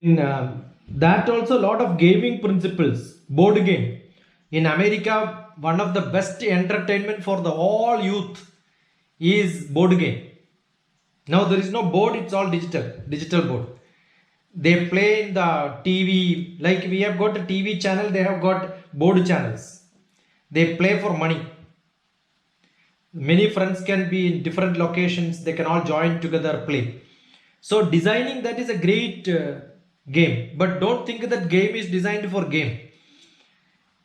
In that also a lot of gaming principles, board game. In America, one of the best entertainment for the all youth is board game. Now there is no board; it's all digital board. They play in the TV, like we have got a TV channel. They have got board channels. They play for money. Many friends can be in different locations. They can all join together play. So designing that is a great game, but don't think that game is designed for game.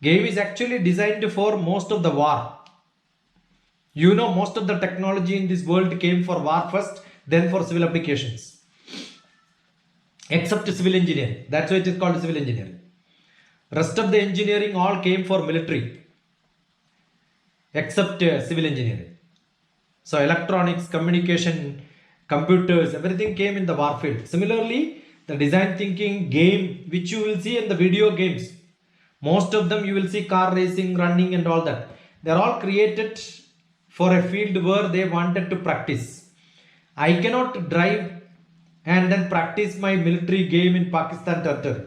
Game is actually designed for most of the war. You know, most of the technology in this world came for war first, then for civil applications. Except civil engineering. That's why it is called civil engineering. Rest of the engineering all came for military, except civil engineering. So electronics, communication, computers, everything came in the war field. Similarly, the design thinking game, which you will see in the video games, most of them you will see car racing, running and all that. They are all created for a field where they wanted to practice. I cannot drive and then practice my military game in Pakistan territory.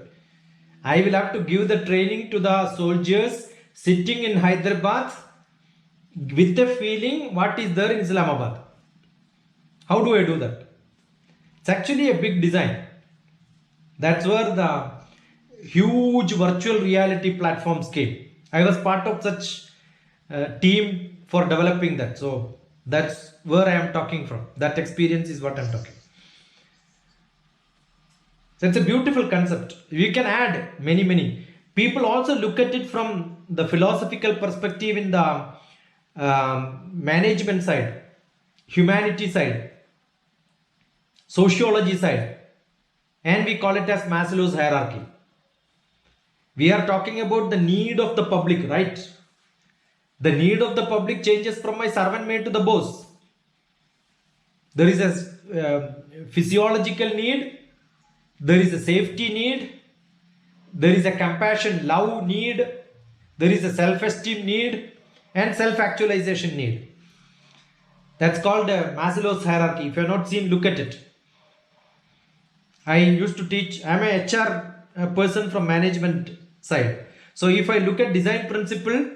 I will have to give the training to the soldiers sitting in Hyderabad with the feeling what is there in Islamabad. How do I do that? It's actually a big design. That's where the huge virtual reality platforms came. I was part of such team for developing that. So that's where I am talking from. That experience is what I'm talking. So it's a beautiful concept. We can add many. People also look at it from the philosophical perspective in the management side, humanity side, sociology side, and we call it as Maslow's hierarchy. We are talking about the need of the public, right? The need of the public changes from my servant maid to the boss. There is a physiological need, there is a safety need, there is a compassion, love need, there is a self-esteem need, and self-actualization need. That's called Maslow's hierarchy. If you have not seen, look at it. I used to teach, I'm a HR person from management side. So if I look at design principle,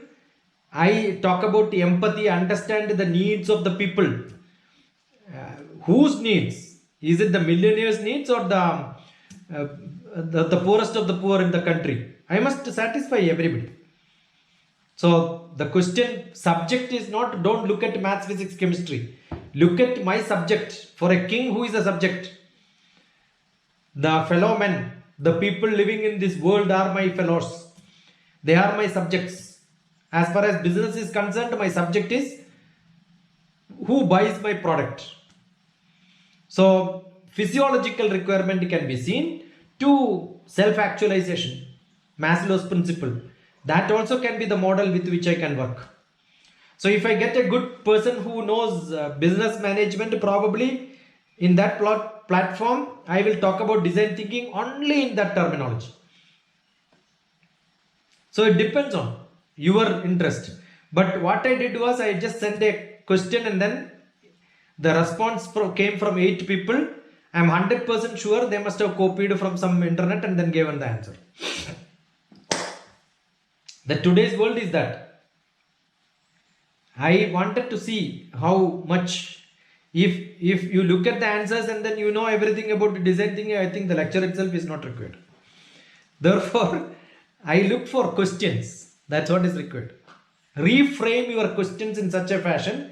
I talk about empathy, understand the needs of the people. Whose needs? Is it the millionaires' needs or the poorest of the poor in the country? I must satisfy everybody. So the question subject is not, don't look at maths, physics, chemistry. Look at my subject. For a king, who is the subject? The fellow men, the people living in this world are my fellows. They are my subjects. As far as business is concerned, my subject is who buys my product. So physiological requirement can be seen to self-actualization, Maslow's principle. That also can be the model with which I can work. So if I get a good person who knows business management, probably in that platform, I will talk about design thinking only in that terminology. So it depends on your interest. But what I did was I just sent a question and then the response came from 8 people. I'm 100% sure they must have copied from some internet and then given the answer. The today's world is that. I wanted to see how much, if you look at the answers and then you know everything about design thinking, I think the lecture itself is not required. Therefore, I look for questions. That's what is required. Reframe your questions in such a fashion.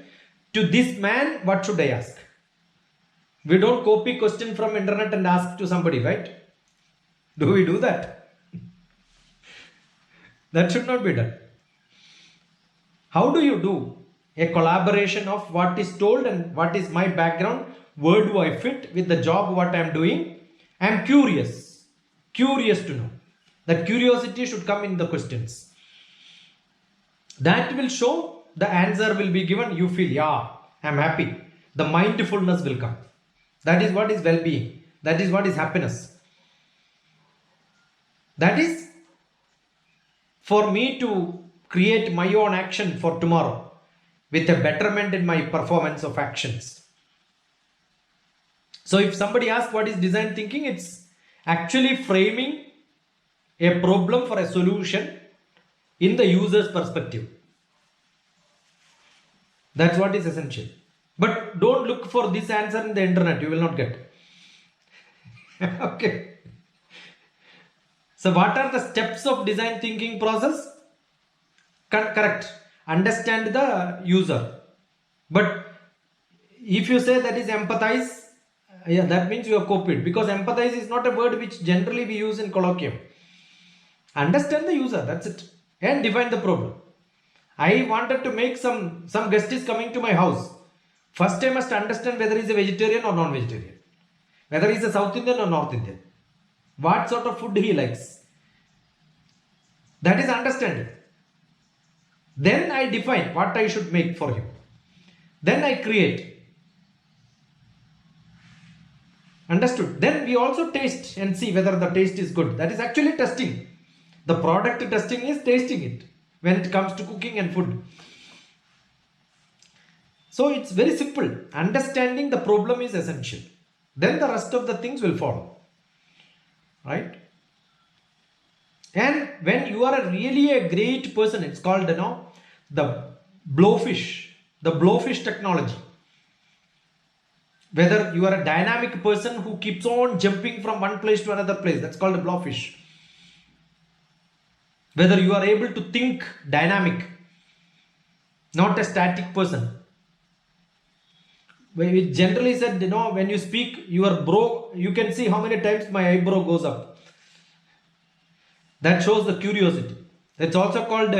To this man, what should I ask? We don't copy question from internet and ask to somebody, right? Do we do that? That should not be done. How do you do a collaboration of what is told and what is my background? Where do I fit with the job, what I am doing? I am curious to know. That curiosity should come in the questions. That will show the answer will be given. You feel, yeah, I am happy. The mindfulness will come. That is what is well-being. That is what is happiness. That is for me to create my own action for tomorrow with a betterment in my performance of actions. So if somebody asks what is design thinking, it's Actually framing a problem for a solution in the user's perspective. That's what is essential. But don't look for this answer in the internet, you will not get. Okay. So what are the steps of design thinking process? Correct. Understand the user. But if you say that is empathize, yeah, that means you have copied, because empathize is not a word which generally we use in colloquium. Understand the user, that's it, and define the problem. I wanted to make some guest is coming to my house. First I must understand whether he is a vegetarian or non-vegetarian, whether he is a South Indian or North Indian, what sort of food he likes. That is understanding. Then I define what I should make for him. Then I create. Understood? Then we also taste and see whether the taste is good. That is actually testing. The product testing is tasting it when it comes to cooking and food. So it's very simple. Understanding the problem is essential. Then the rest of the things will follow. Right? And when you are really a great person, it's called, the blowfish technology. Whether you are a dynamic person who keeps on jumping from one place to another place, that's called a blowfish. Whether you are able to think dynamic, not a static person. We generally said, when you speak, you can see how many times my eyebrow goes up. That shows the curiosity. It's also called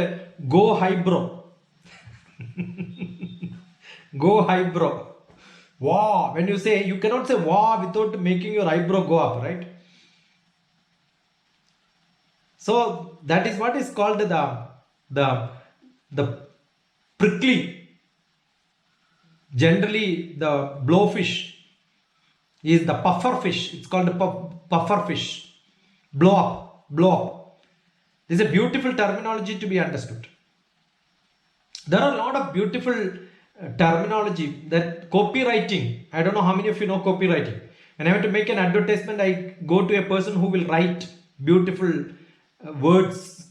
go highbrow. Go highbrow. Wow. When you say, you cannot say wow without making your eyebrow go up, right? So that is what is called the prickly. Generally, the blowfish is the puffer fish. It's called the puffer fish. Blow up. This is a beautiful terminology to be understood. There are a lot of beautiful terminology that copywriting. I don't know how many of you know copywriting. When I want to make an advertisement, I go to a person who will write beautiful words.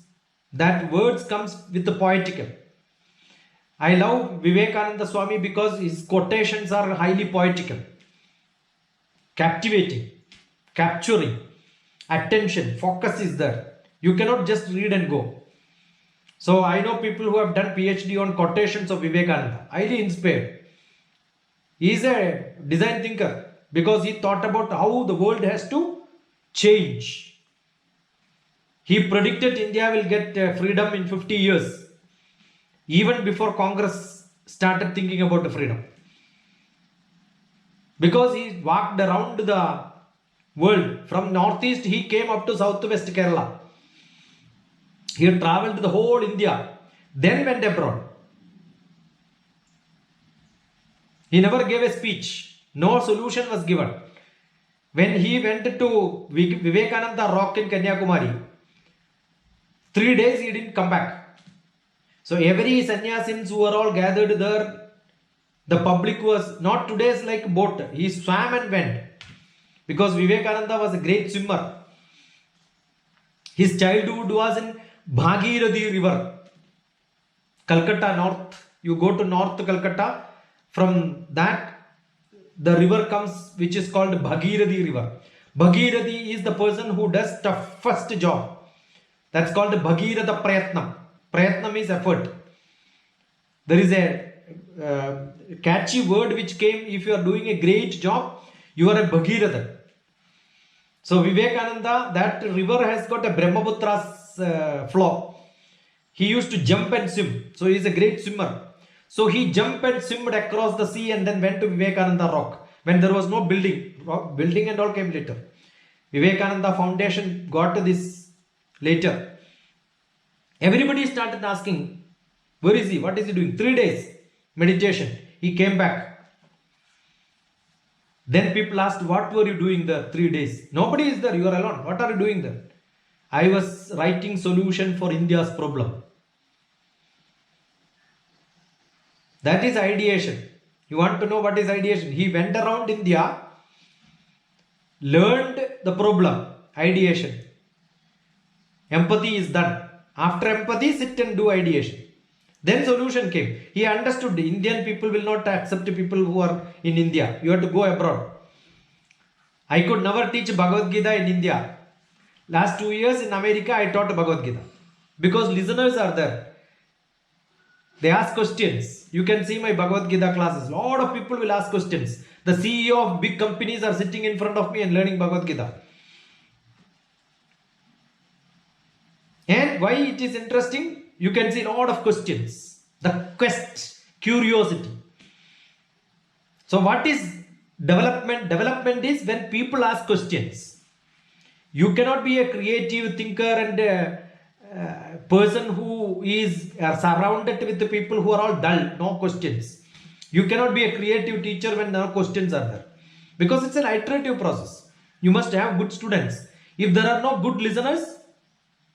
That words comes with the poetical. I love Vivekananda Swami because his quotations are highly poetical, captivating, capturing, attention, focus is there. You cannot just read and go. So I know people who have done PhD on quotations of Vivekananda, highly inspired. He is a design thinker because he thought about how the world has to change. He predicted India will get freedom in 50 years, even before Congress started thinking about the freedom. Because he walked around the world. From northeast, he came up to southwest Kerala. He traveled the whole India, then went abroad. He never gave a speech. No solution was given. When he went to Vivekananda Rock in Kanyakumari, 3 days he didn't come back. So every sannyasins who were all gathered there, the public was not today's like boat. He swam and went. Because Vivekananda was a great swimmer. His childhood was in Bhagirathi river. Calcutta north. You go to north Calcutta. From that, the river comes which is called Bhagirathi river. Bhagirathi is the person who does toughest job. That's called Bhagiratha Prayatnam. Prayatnam is effort. There is a catchy word which came, if you are doing a great job, you are a Bhagiratha. So Vivekananda, that river has got a Brahmaputra's flow. He used to jump and swim. So he is a great swimmer. So he jumped and swimmed across the sea and then went to Vivekananda Rock when there was no building. Building and all came later. Vivekananda Foundation got to this later. Everybody started asking, where is he? What is he doing? 3 days meditation. He came back. Then people asked, what were you doing there 3 days? Nobody is there. You are alone. What are you doing there? I was writing solution for India's problem. That is ideation. You want to know what is ideation? He went around India, learned the problem, ideation. Empathy is done. After empathy, sit and do ideation. Then solution came. He understood Indian people will not accept people who are in India. You have to go abroad. I could never teach Bhagavad Gita in India. Last 2 years in America, I taught Bhagavad Gita. Because listeners are there. They ask questions. You can see my Bhagavad Gita classes. A lot of people will ask questions. The CEO of big companies are sitting in front of me and learning Bhagavad Gita. And why it is interesting? You can see a lot of questions. The quest, curiosity. So what is development? Development is when people ask questions. You cannot be a creative thinker and a person who is surrounded with the people who are all dull, no questions. You cannot be a creative teacher when no questions are there. Because it's an iterative process. You must have good students. If there are no good listeners,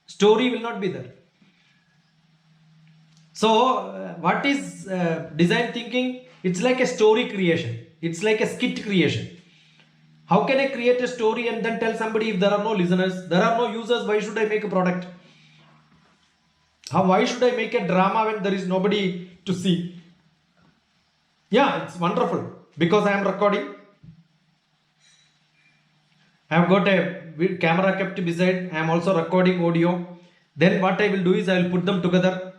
story will not be there. So, what is design thinking? It's like a story creation. It's like a skit creation. How can I create a story and then tell somebody if there are no listeners, there are no users, why should I make a product? Why should I make a drama when there is nobody to see? Yeah, it's wonderful because I am recording. I have got a camera kept beside. I am also recording audio. Then what I will do is I will put them together.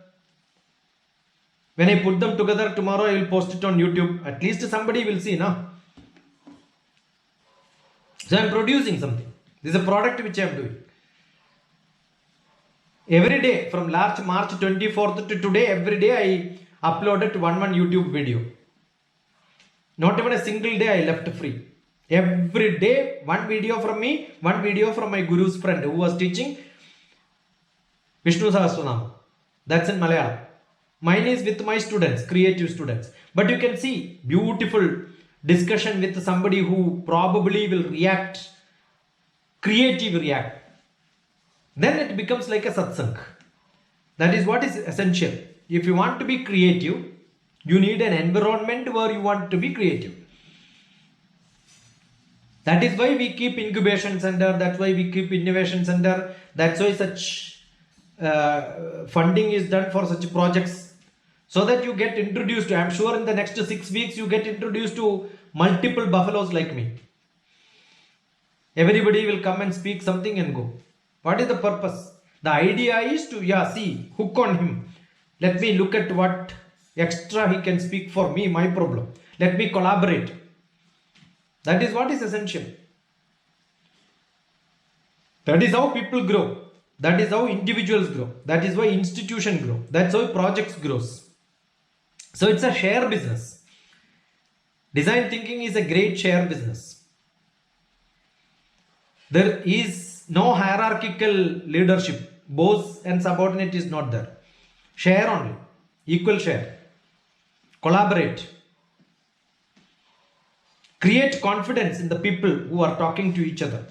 When I put them together tomorrow, I will post it on YouTube. At least somebody will see, no? So I am producing something. This is a product which I am doing. Every day from March 24th to today, every day I uploaded one YouTube video. Not even a single day I left free. Every day, one video from me, one video from my guru's friend who was teaching Vishnu Sahasranam. That's in Malayalam. Mine is with my students, creative students. But you can see beautiful discussion with somebody who probably will react, creative react. Then it becomes like a satsang. That is what is essential. If you want to be creative, you need an environment where you want to be creative. That is why we keep incubation center. That's why we keep innovation center. That's why such funding is done for such projects. So that you get introduced to, I'm sure in the next 6 weeks, you get introduced to multiple buffaloes like me. Everybody will come and speak something and go. What is the purpose? The idea is to, hook on him. Let me look at what extra he can speak for me, my problem. Let me collaborate. That is what is essential. That is how people grow. That is how individuals grow. That is why institutions grow. That's how projects grows. So it's a share business. Design thinking is a great share business. There is no hierarchical leadership. Boss and subordinate is not there. Share only. Equal share. Collaborate. Create confidence in the people who are talking to each other.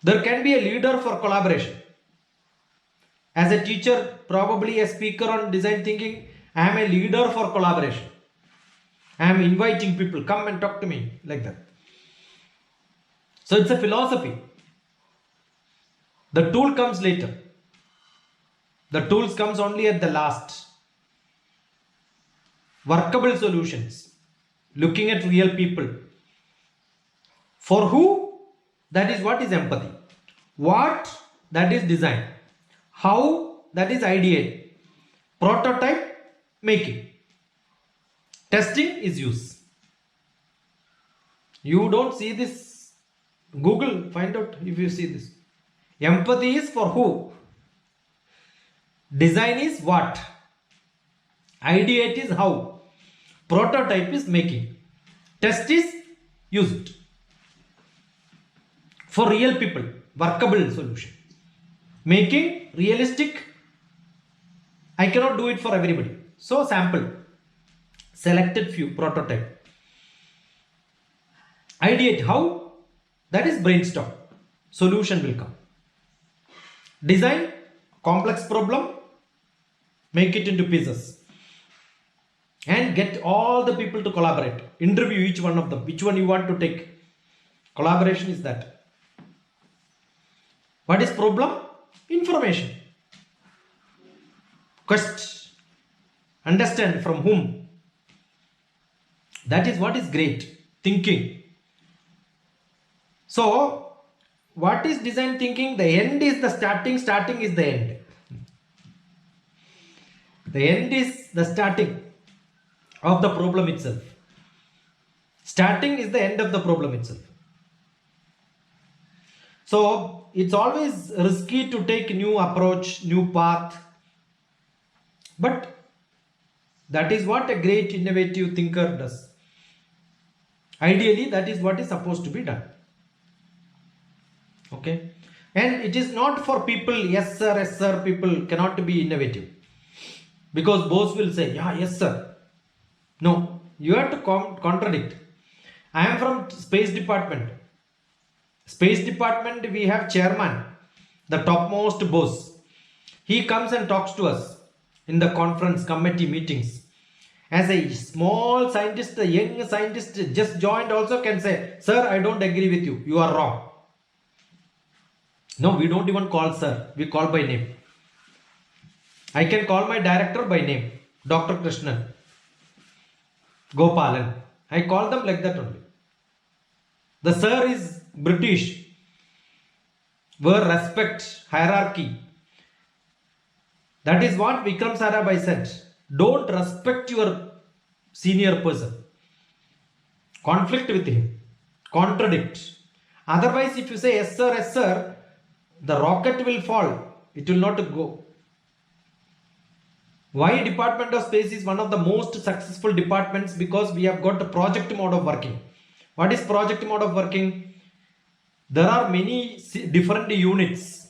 There can be a leader for collaboration. As a teacher, probably a speaker on design thinking, I am a leader for collaboration. I am inviting people, come and talk to me, like that. So it's a philosophy. The tool comes later. The tools comes only at the last. Workable solutions. Looking at real people. For who? That is what is empathy. What? That is design. How? That is ideate. Prototype? Making. Testing is use. You don't see this. Google, find out if you see this. Empathy is for who? Design is what? Ideate is how? Prototype is making. Test is used. For real people, workable solution. Making realistic. I cannot do it for everybody. So sample. Selected few, prototype. Ideate how? That is brainstorm. Solution will come. Design, complex problem, make it into pieces. And get all the people to collaborate. Interview each one of them. Which one you want to take? Collaboration is that. What is problem? Information. Quest. Understand from whom. That is what is great. Thinking. So, what is design thinking? The end is the starting, starting is the end. The end is the starting of the problem itself. Starting is the end of the problem itself. So it's always risky to take new approach, new path. But that is what a great innovative thinker does. Ideally, that is what is supposed to be done. Okay. And it is not for people, yes sir, people cannot be innovative. Because boss will say, yeah, yes sir. No, you have to contradict. I am from space department. Space department, we have chairman, the topmost boss. He comes and talks to us in the conference committee meetings. As a small scientist, a young scientist just joined also can say, sir, I don't agree with you. You are wrong. No, we don't even call sir. We call by name. I can call my director by name, Dr. Krishnan, Gopalan. I call them like that only. The sir is British, where respect, hierarchy. That is what Vikram Sarabhai said. Don't respect your senior person. Conflict with him. Contradict. Otherwise, if you say yes sir, the rocket will fall. It will not go. Why Department of Space is one of the most successful departments? Because we have got a project mode of working. What is project mode of working? There are many different units.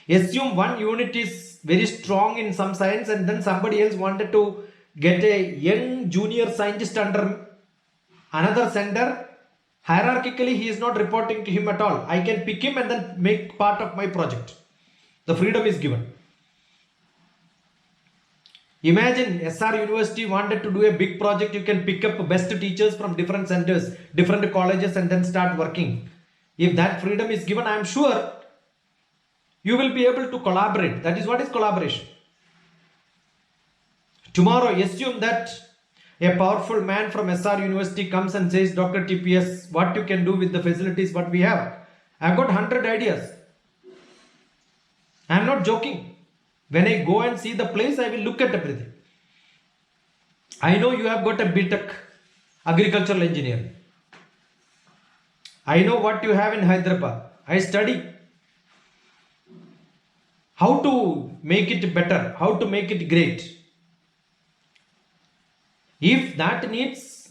Assume one unit is very strong in some science and then somebody else wanted to get a young junior scientist under another center. Hierarchically, he is not reporting to him at all. I can pick him and then make part of my project. The freedom is given. Imagine SR University wanted to do a big project. You can pick up best teachers from different centers, different colleges and then start working. If that freedom is given, I am sure you will be able to collaborate. That is what is collaboration. Tomorrow, assume that a powerful man from SR University comes and says, Dr. TPS, what you can do with the facilities what we have. I have got 100 ideas. I am not joking. When I go and see the place, I will look at everything. I know you have got a BTech agricultural engineering. I know what you have in Hyderabad. I study how to make it better, how to make it great. If that needs,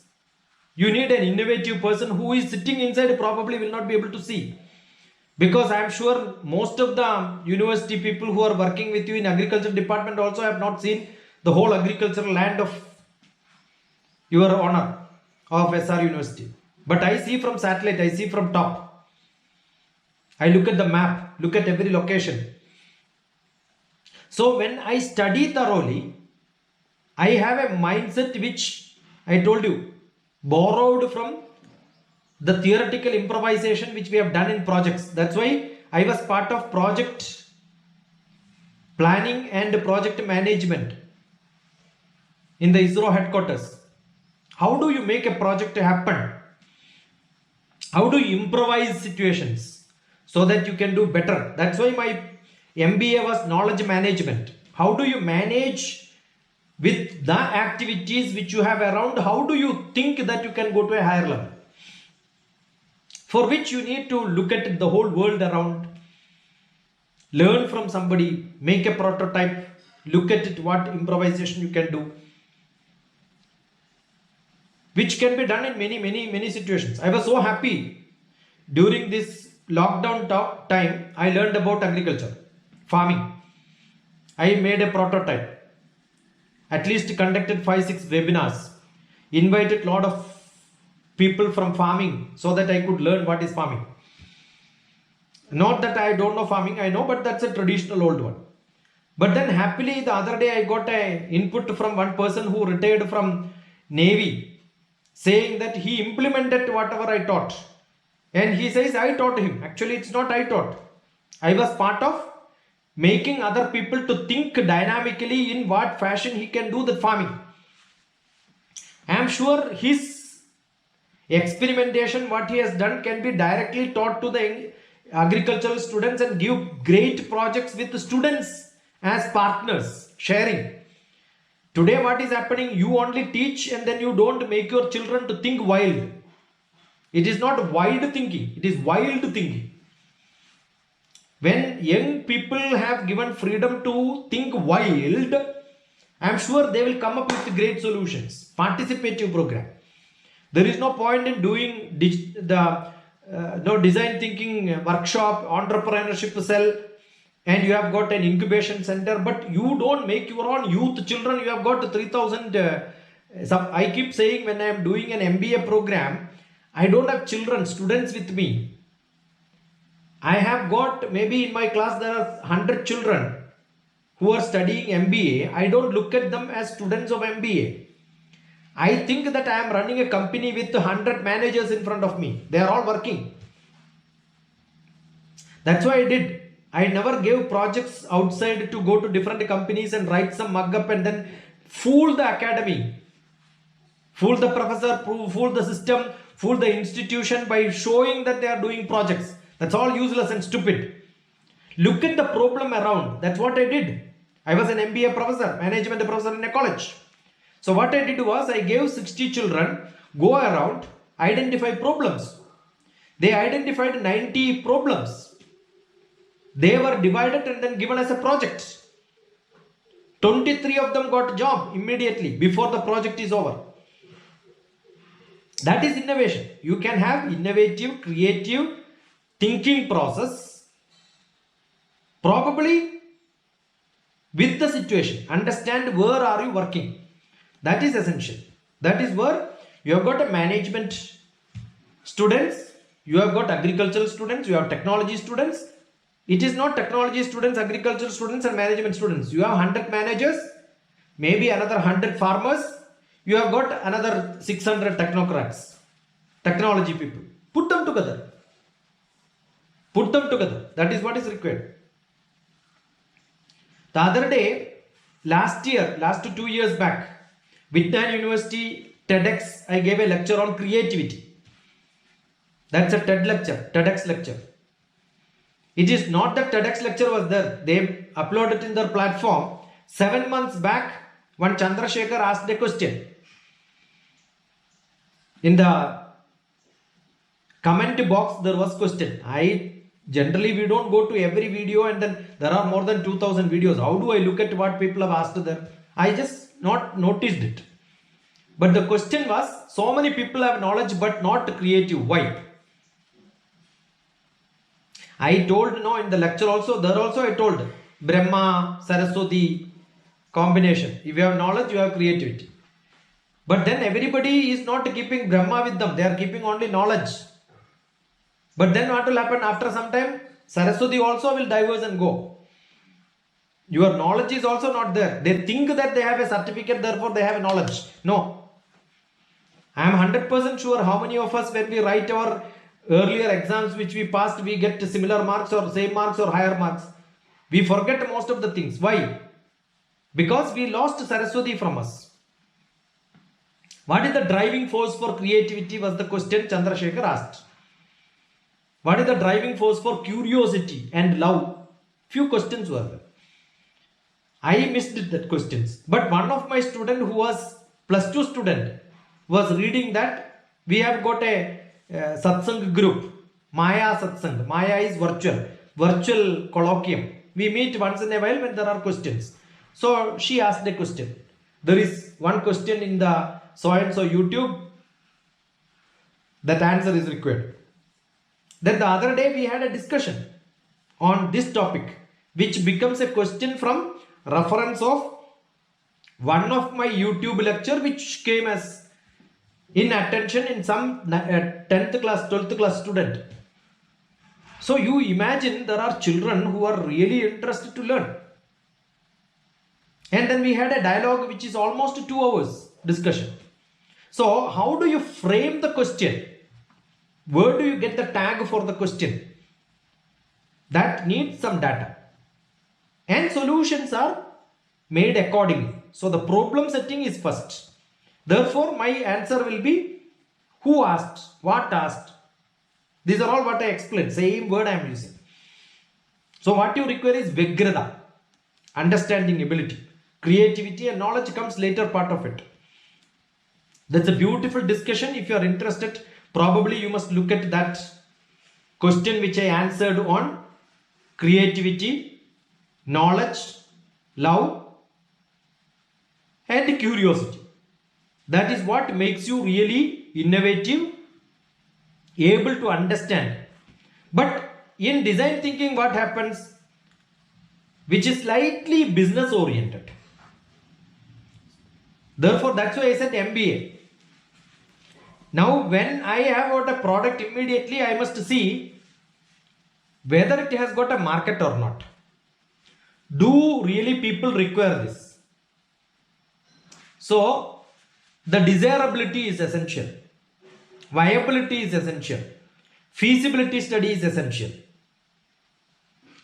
you need an innovative person who is sitting inside, probably will not be able to see. Because I am sure most of the university people who are working with you in agriculture department also have not seen the whole agricultural land of your honor of SR University. But I see from satellite, I see from top. I look at the map, look at every location. So when I study thoroughly, I have a mindset which I told you, borrowed from the theoretical improvisation which we have done in projects. That's why I was part of project planning and project management in the ISRO headquarters. How do you make a project happen? How do you improvise situations so that you can do better? That's why my MBA was knowledge management. How do you manage with the activities which you have around? How do you think that you can go to a higher level? For which you need to look at the whole world around, learn from somebody, make a prototype, look at it, what improvisation you can do, which can be done in many situations. I was so happy during this lockdown time. I learned about agriculture, farming. I made a prototype, at least conducted 5-6 webinars, invited a lot of people from farming so that I could learn what is farming. Not that I don't know farming, I know, but that's a traditional old one. But then happily the other day I got an input from one person who retired from Navy saying that he implemented whatever I taught. And he says, I taught him. Actually, it's not I taught. I was part of making other people to think dynamically in what fashion he can do the farming. I am sure his experimentation, what he has done, can be directly taught to the agricultural students and give great projects with the students as partners, sharing. Today, what is happening? You only teach and then you don't make your children to think wild. It is not wild thinking, it is wild thinking. When young people have given freedom to think wild, I am sure they will come up with great solutions. Participative program. There is no point in doing no design thinking workshop, entrepreneurship cell, and you have got an incubation center, but you don't make your own youth children. You have got 3,000. I keep saying when I am doing an MBA program, I don't have children, students with me. I have got, maybe in my class there are 100 children who are studying MBA. I don't look at them as students of MBA. I think that I am running a company with 100 managers in front of me. They are all working. That's why I did. I never gave projects outside to go to different companies and write some mug up and then fool the academy, fool the professor, fool the system, fool the institution by showing that they are doing projects. That's all useless and stupid. Look at the problem around. That's what I did. I was an MBA professor, management professor in a college. So what I did was I gave 60 children, go around, identify problems. They identified 90 problems. They were divided and then given as a project. 23 of them got a job immediately before the project is over. That is innovation. You can have innovative, creative thinking process, probably with the situation. Understand where are you working. That is essential. That is where you have got a management students, you have got agricultural students, you have technology students. It is not technology students, agricultural students and management students. You have 100 managers, maybe another 100 farmers. You have got another 600 technocrats, technology people. Put them together. Put them together. That is what is required. The other day, last 2 years back, Vidyan University TEDx, I gave a lecture on creativity. That's a TED lecture, TEDx lecture. It is not that TEDx lecture was there. They uploaded it in their platform. 7 months back, one Chandrasekhar asked a question. In the comment box, there was question. Generally, we don't go to every video and then there are more than 2,000 videos. How do I look at what people have asked them? I just not noticed it. But the question was, so many people have knowledge but not creative. Why? I told, no, in the lecture also, there also I told, Brahma, Saraswati combination. If you have knowledge, you have creativity. But then everybody is not keeping Brahma with them. They are keeping only knowledge. But then what will happen after some time? Saraswati also will diverge and go. Your knowledge is also not there. They think that they have a certificate, therefore they have knowledge. No. I am 100% sure how many of us, when we write our earlier exams which we passed, we get similar marks or same marks or higher marks. We forget most of the things. Why? Because we lost Saraswati from us. What is the driving force for creativity was the question Chandrasekhar asked. What is the driving force for curiosity and love? Few questions were there. I missed that questions. But one of my student who was +2 student was reading that we have got a satsang group, Maya satsang. Maya is virtual colloquium. We meet once in a while when there are questions. So she asked a question. There is one question in the so and so YouTube. That answer is required. Then the other day we had a discussion on this topic, which becomes a question from reference of one of my YouTube lecture, which came as in attention in some 10th class, 12th class student. So you imagine there are children who are really interested to learn. And then we had a dialogue which is almost 2 hours discussion. So how do you frame the question? Where do you get the tag for the question? That needs some data. And solutions are made accordingly. So the problem setting is first. Therefore, my answer will be who asked, what asked. These are all what I explained, same word I am using. So what you require is Vyagrata, understanding ability. Creativity and knowledge comes later part of it. That's a beautiful discussion. If you are interested, probably you must look at that question which I answered on creativity, knowledge, love and curiosity. That is what makes you really innovative, able to understand. But in design thinking, what happens? Which is slightly business oriented. Therefore, that's why I said MBA. Now, when I have got a product, immediately I must see whether it has got a market or not. Do really people require this? So, the desirability is essential. Viability is essential. Feasibility study is essential.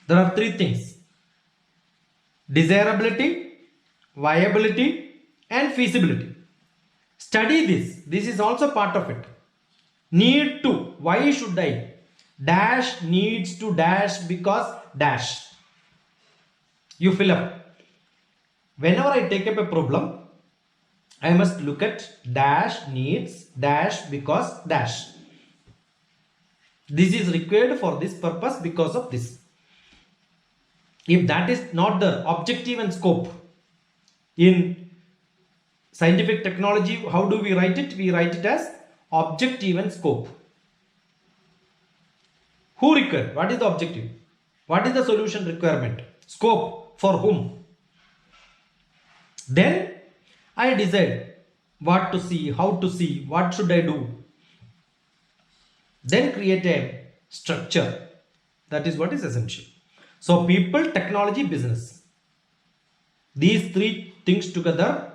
There are three things: desirability, viability, and feasibility. Study this. This is also part of it. Need to. Why should I? Dash needs to dash because dash. You fill up. Whenever I take up a problem, I must look at dash needs dash because dash. This is required for this purpose because of this. If that is not the objective and scope in scientific technology, how do we write it? We write it as objective and scope. Who required? What is the objective? What is the solution requirement? Scope for whom? Then I decide what to see, how to see, what should I do. Then create a structure. That is what is essential. So people, technology, business. These three things together,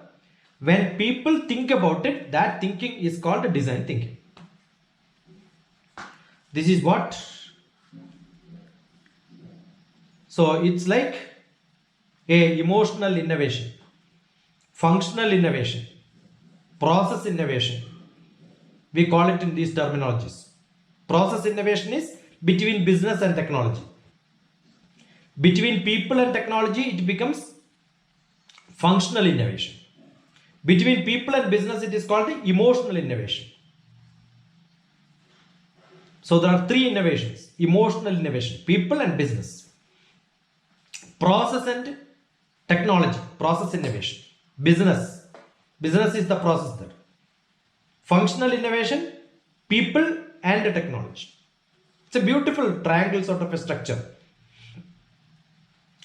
when people think about it, that thinking is called design thinking. This is what. So it's like a emotional innovation, functional innovation, process innovation. We call it in these terminologies. Process innovation is between business and technology. Between people and technology, it becomes functional innovation. Between people and business, it is called the emotional innovation. So there are three innovations: emotional innovation, people and business. Process and technology, process innovation. Business is the process there. Functional innovation, people and technology. It's a beautiful triangle sort of a structure.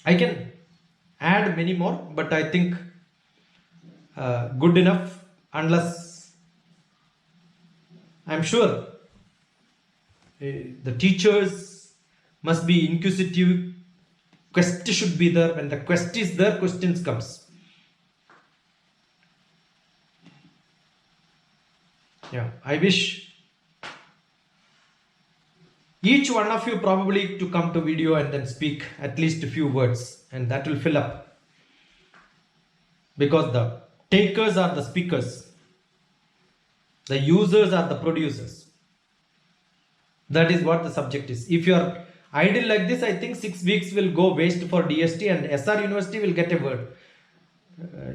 I can add many more, but I think good enough, unless I'm sure the teachers must be inquisitive. Quest should be there. When the quest is there, questions comes. Yeah, I wish each one of you probably to come to video and then speak at least a few words, and that will fill up, because the takers are the speakers, the users are the producers. That is what the subject is. If you are idle like this, I think 6 weeks will go waste for DST, and SR University will get a word.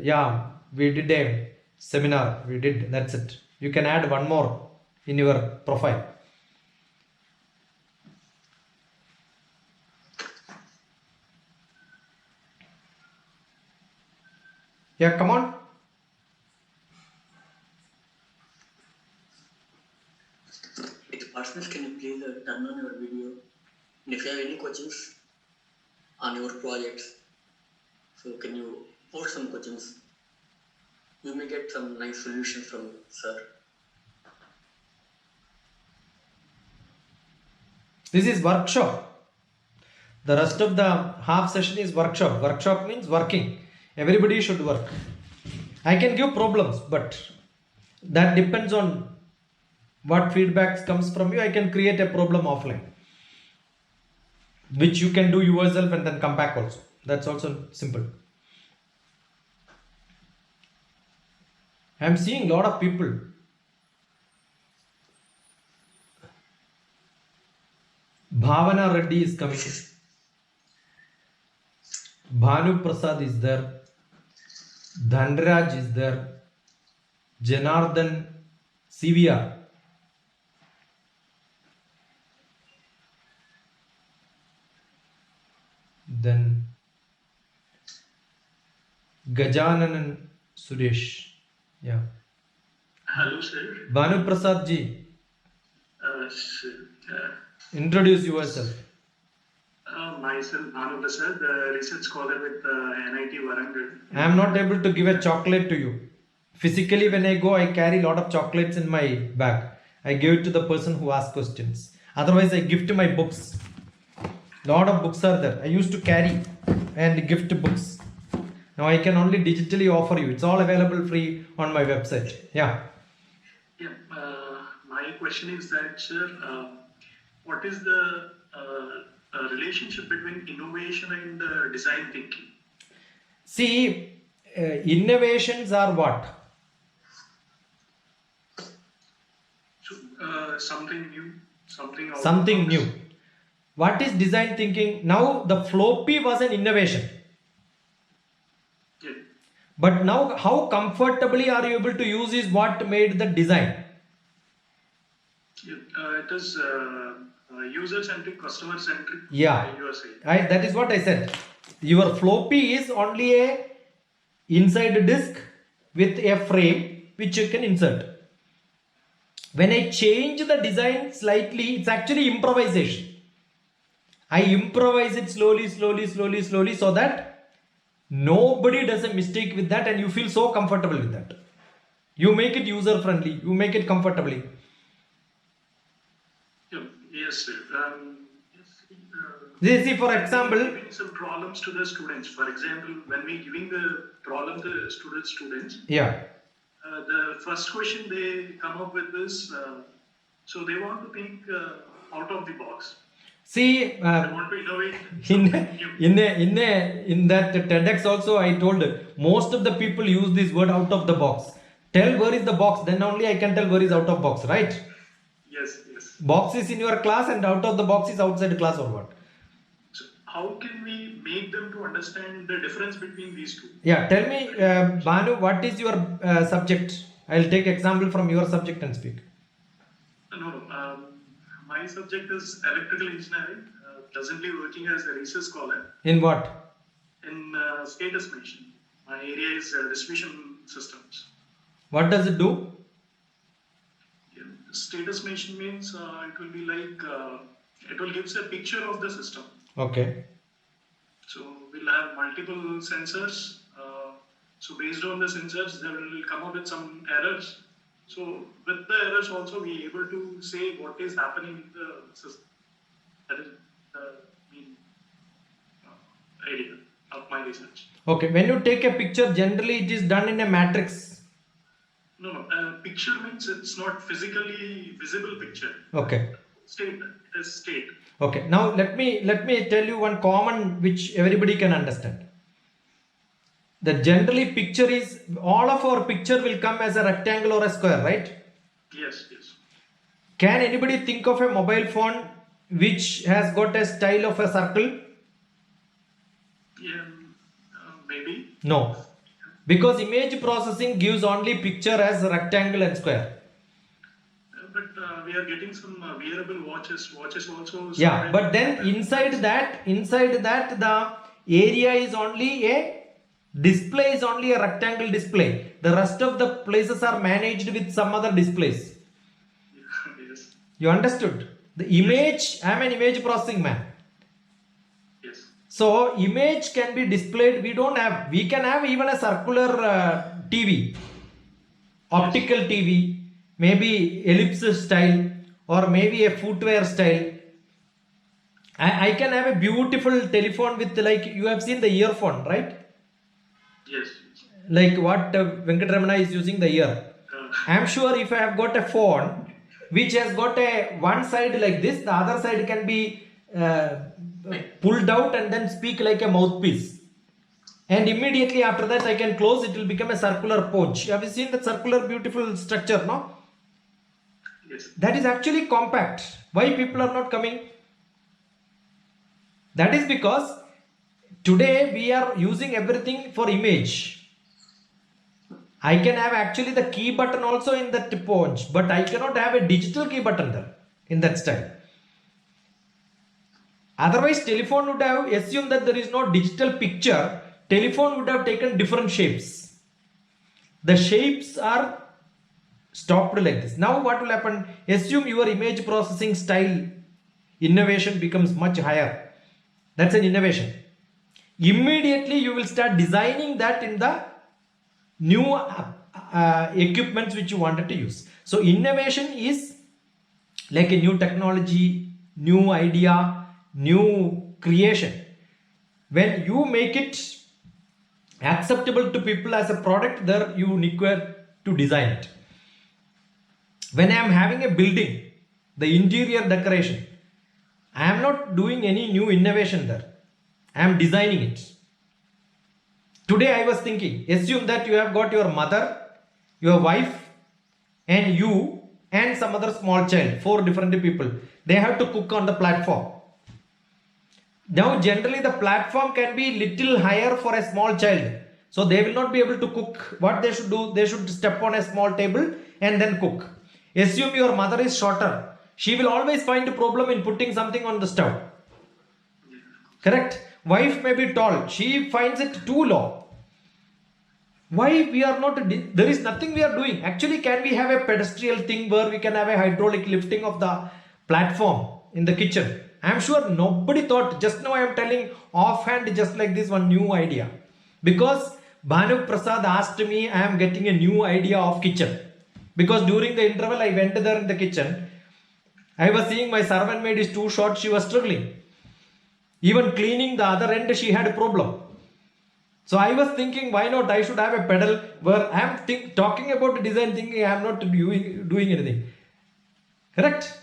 Yeah, we did a seminar. We did. That's it. You can add one more in your profile. Yeah, come on. With partners, can you please turn on your video? And if you have any questions on your projects, so can you post some questions? You may get some nice solutions from sir. This is workshop. The rest of the half session is workshop. Workshop means working. Everybody should work. I can give problems, but that depends on what feedbacks comes from you, I can create a problem offline, which you can do yourself and then come back also. That's also simple. I'm seeing a lot of people. Bhavana Reddy is coming. Bhanu Prasad is there. Dhanraj is there. Janardhan CVR. Then Gajananan Suresh. Yeah. Hello, sir. Bhanu Prasad ji, Sir. introduce yourself. Myself, Bhanu Prasad, research scholar with NIT Warangal. I am not able to give a chocolate to you. Physically, when I go, I carry a lot of chocolates in my bag. I give it to the person who asks questions. Otherwise, I gift my books. Lot of books are there. I used to carry and gift books. Now I can only digitally offer you. It's all available free on my website. Yeah. Yeah, my question is that, sir, what is the relationship between innovation and design thinking? See, innovations are what? So, something new, something out of Something the box. new. What is design thinking? Now the floppy was an innovation. Yeah, But now how comfortably are you able to use is what made the design. yeah. It is user-centric, customer-centric. Yeah. You are saying. That is what I said. Your floppy is only a inside disk with a frame which you can insert. When I change the design slightly, it's actually improvisation. I improvise it slowly so that nobody does a mistake with that and you feel so comfortable with that. You make it user friendly, you make it comfortably. Yeah, yes, sir. See, for example, Giving some problems to the students. For example, when we giving the problem to the students, yeah. the first question they come up with is, so they want to think out of the box. See, They want to innovate something new. in that TEDx also I told most of the people use this word out of the box. Tell where is the box, then only I can tell where is out of box, right? Yes, yes. Box is in your class and out of the box is outside class or what? So how can we make them to understand the difference between these two? Yeah, tell me, Banu, what is your subject? I'll take example from your subject and speak. No. My subject is electrical engineering. Presently working as a research scholar In what? in state estimation. My area is distribution systems. What does it do? Yeah, state estimation means it will be like it will gives a picture of the system. Okay. So we'll have multiple sensors. So based on the sensors, they will come up with some errors. So with the errors also, we able to say what is happening in the system. That is the main idea of my research. Okay, when you take a picture, generally it is done in a matrix. No. Picture means it's not physically visible picture. Okay. State. It is state. Okay. Now let me tell you one common which everybody can understand. The generally picture is all of our picture will come as a rectangle or a square, right? Yes. Can anybody think of a mobile phone which has got a style of a circle? Yeah. Maybe. No. Because image processing gives only picture as rectangle and square. But we are getting some wearable watches. Watches also. Yeah, but then inside that the area is only a display is only a rectangle display. The rest of the places are managed with some other displays. Yes. You understood? The image, I am an image processing man. Yes. So image can be displayed. We can have even a circular TV, optical TV, maybe ellipse style or maybe a footwear style. I can have a beautiful telephone with, like, you have seen the earphone, right? Yes. Like what Venkatramana is using the ear. I am sure if I have got a phone which has got a one side like this, the other side can be pulled out and then speak like a mouthpiece. And immediately after that I can close, it will become a circular pouch. Have you seen that circular beautiful structure, no? Yes. That is actually compact. Why people are not coming? That is because today we are using everything for image. I can have actually the key button also in that pouch, but I cannot have a digital key button there in that style. Otherwise, telephone would have assumed that there is no digital picture. Telephone would have taken different shapes. The shapes are stopped like this. Now what will happen? Assume your image processing style innovation becomes much higher. That's an innovation. Immediately you will start designing that in the new equipments which you wanted to use. So innovation is like a new technology, new idea, new creation. When you make it acceptable to people as a product, there you require to design it. When I am having a building, the interior decoration, I am not doing any new innovation there. I am designing it. Today I was thinking, assume that you have got your mother, your wife, and you, and some other small child, 4 different people. They have to cook on the platform. Now generally the platform can be little higher for a small child. So they will not be able to cook. What they should do, they should step on a small table and then cook. Assume your mother is shorter. She will always find a problem in putting something on the stove. Correct? Wife may be tall. She finds it too low. Why we are not, there is nothing we are doing. Actually, can we have a pedestrian thing where we can have a hydraulic lifting of the platform in the kitchen? I am sure nobody thought. Just now I am telling offhand just like this one new idea. Because Bhanu Prasad asked me, I am getting a new idea of kitchen. Because during the interval I went there in the kitchen. I was seeing my servant maid is too short, she was struggling. Even cleaning the other end, she had a problem. So I was thinking, why not? I should have a pedal where I am talking about design thinking, I am not doing anything. Correct?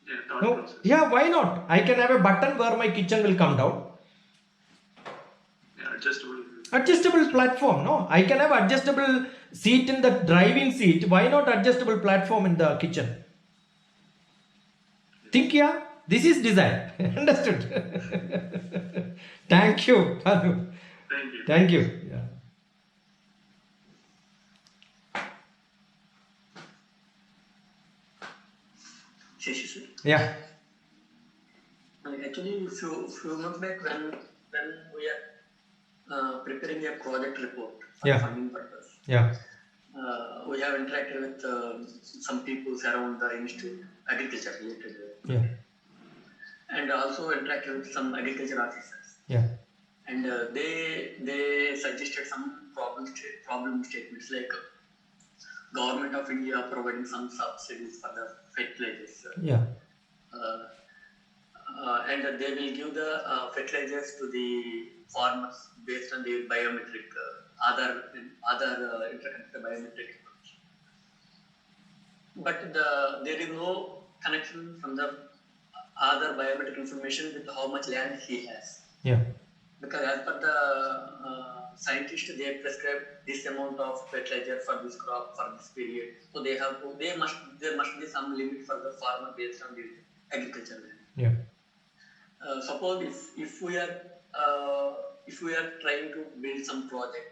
Yeah, No? process. Yeah, why not? I can have a button where my kitchen will come down. Yeah, adjustable. Adjustable platform, no? I can have adjustable seat in the driving seat. Why not adjustable platform in the kitchen? Think, yeah, this is design. Understood? Thank you, Bhanu. Thank you. Thank you. Yeah. Shashi sir. Yeah. Actually, few months back when we are preparing a project report for Yeah. funding purpose, Yeah. we have interacted with some people around the institute, agriculture related, Yeah. and also interacted with some agriculture officers. Yeah. And they suggested some problem statements like government of India providing some subsidies for the fertilizers. Yeah. And they will give the fertilizers to the farmers based on their biometric other interconnected biometric information. But there is no connection from the other biometric information with how much land he has. Yeah. Because as per the scientists, they prescribe this amount of fertilizer for this crop for this period. So there must be some limit for the farmer based on the agriculture land. Yeah. Suppose if we are trying to build some project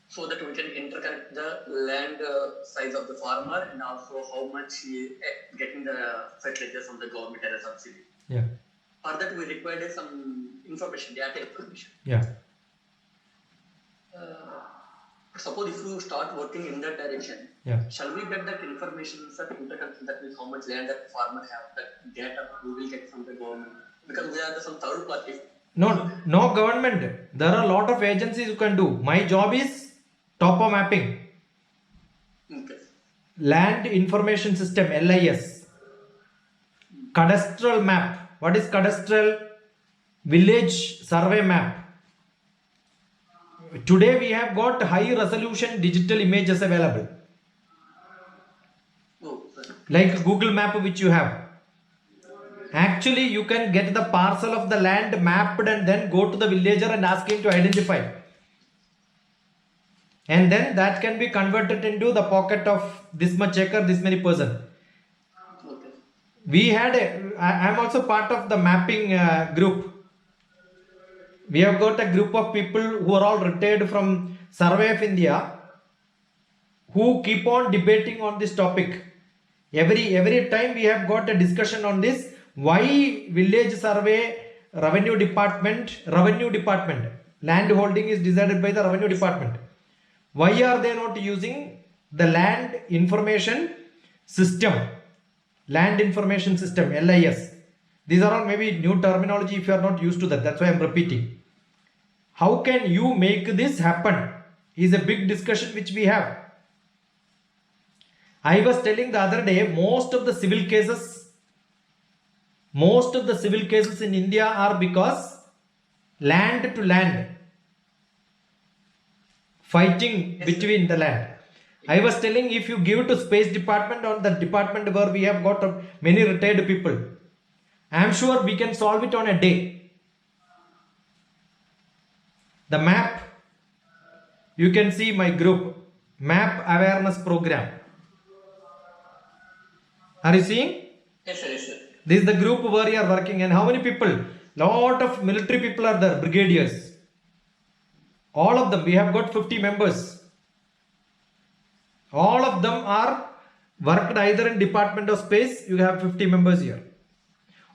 so that we can interconnect the land size of the farmer and also how much he is getting the fertilizer from the government as a subsidy. Yeah. For that we require some information, data information. Yeah. Suppose if you start working in that direction, Yeah. shall we get that information, that interconnection, that means how much land that farmer have, that data we will get from the government? Because we are some third party. No government. There are a lot of agencies who can do. My job is topo mapping. Okay. Land Information System, LIS. Cadastral map. What is cadastral? Village survey map. Today we have got high resolution digital images available. Oh, sorry. like Google Map which you have. Actually, you can get the parcel of the land mapped and then go to the villager and ask him to identify. And then that can be converted into the pocket of this much acre, this many person. Okay. We had I'm also part of the mapping group. We have got a group of people who are all retired from Survey of India, who keep on debating on this topic. Every time we have got a discussion on this. Why village survey, revenue department, land holding is decided by the revenue department. Why are they not using the land information system, LIS? These are all maybe new terminology if you are not used to that. That's why I'm repeating. How can you make this happen is a big discussion which we have. I was telling the other day, most of the civil cases in India are because land to land fighting between the land. I was telling, if you give to space department or the department where we have got many retired people, I am sure we can solve it on a day. The map, you can see my group, map awareness program. Are you seeing? Yes, sir. Yes, sir. This is the group where you are working, and how many people? Lot of military people are there, brigadiers. All of them, we have got 50 members. All of them are worked either in Department of Space, you have 50 members here.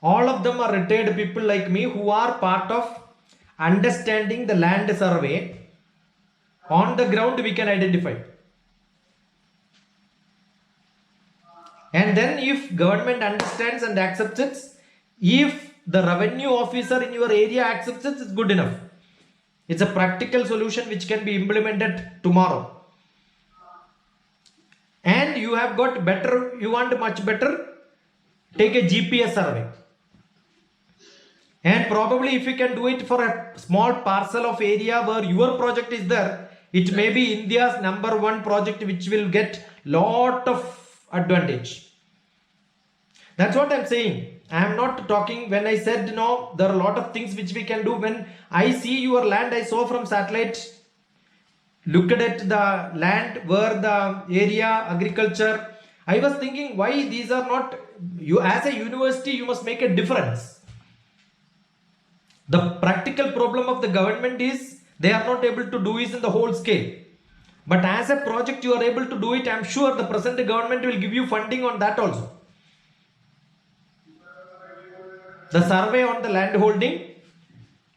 All of them are retired people like me who are part of understanding the land survey. On the ground we can identify. And then if government understands and accepts it, if the revenue officer in your area accepts it, it's good enough. It's a practical solution which can be implemented tomorrow. And you have got better, you want much better, take a GPS survey. And probably if you can do it for a small parcel of area where your project is there, it may be India's #1 project which will get lot of advantage. That's what I'm saying. I am not talking when I said no, there are a lot of things which we can do. When I see your land, I saw from satellite, looked at the land where the area agriculture. I was thinking why these are not, you as a university you must make a difference. The practical problem of the government is they are not able to do it in the whole scale. But as a project you are able to do it. I am sure the present government will give you funding on that also. The survey on the land holding,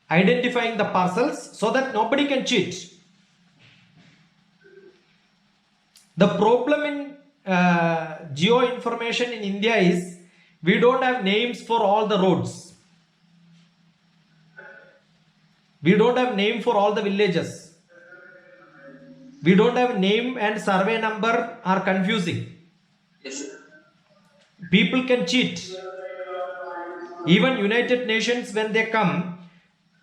identifying the parcels so that nobody can cheat. The problem in geo information in India is we don't have names for all the roads. We don't have name for all the villages. We don't have name and survey number are confusing. Yes, sir. People can cheat. Even United Nations, when they come,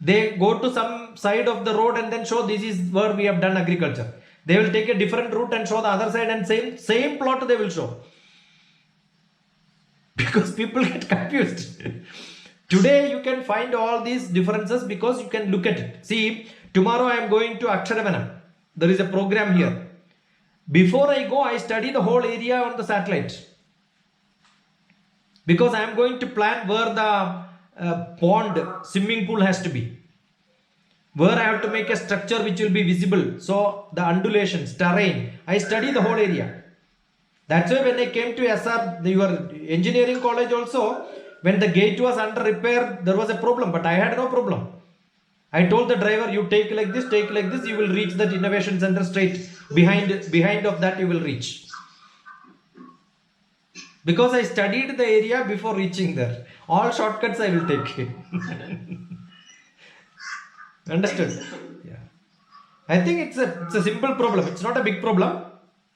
they go to some side of the road and then show this is where we have done agriculture. They will take a different route and show the other side, and same plot they will show. Because people get confused. Today you can find all these differences because you can look at it. See, tomorrow I am going to Aksharavanam. There is a program here. Before I go, I study the whole area on the satellite. Because I am going to plan where the pond, swimming pool has to be. Where I have to make a structure which will be visible. So the undulations, terrain, I study the whole area. That's why when I came to SR, your engineering college also, when the gate was under repair, there was a problem, but I had no problem. I told the driver, you take like this, you will reach that innovation center straight. Behind of that you will reach. Because I studied the area before reaching there. All shortcuts I will take. Understood? Yeah. I think it's a simple problem. It's not a big problem.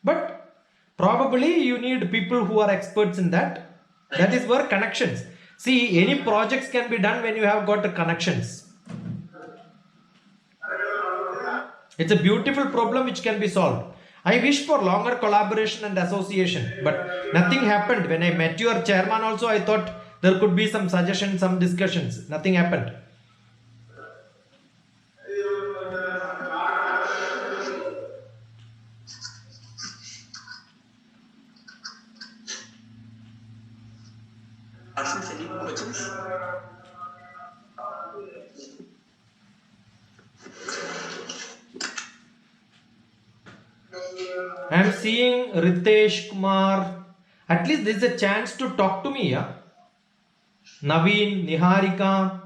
But probably you need people who are experts in that. That is where connections. See, any projects can be done when you have got the connections. It's a beautiful problem which can be solved. I wish for longer collaboration and association, but nothing happened. When I met your chairman also, I thought there could be some suggestions, some discussions. Nothing happened. Parsons, any questions? I am seeing Ritesh Kumar. At least there is a chance to talk to me, yeah? Naveen, Niharika.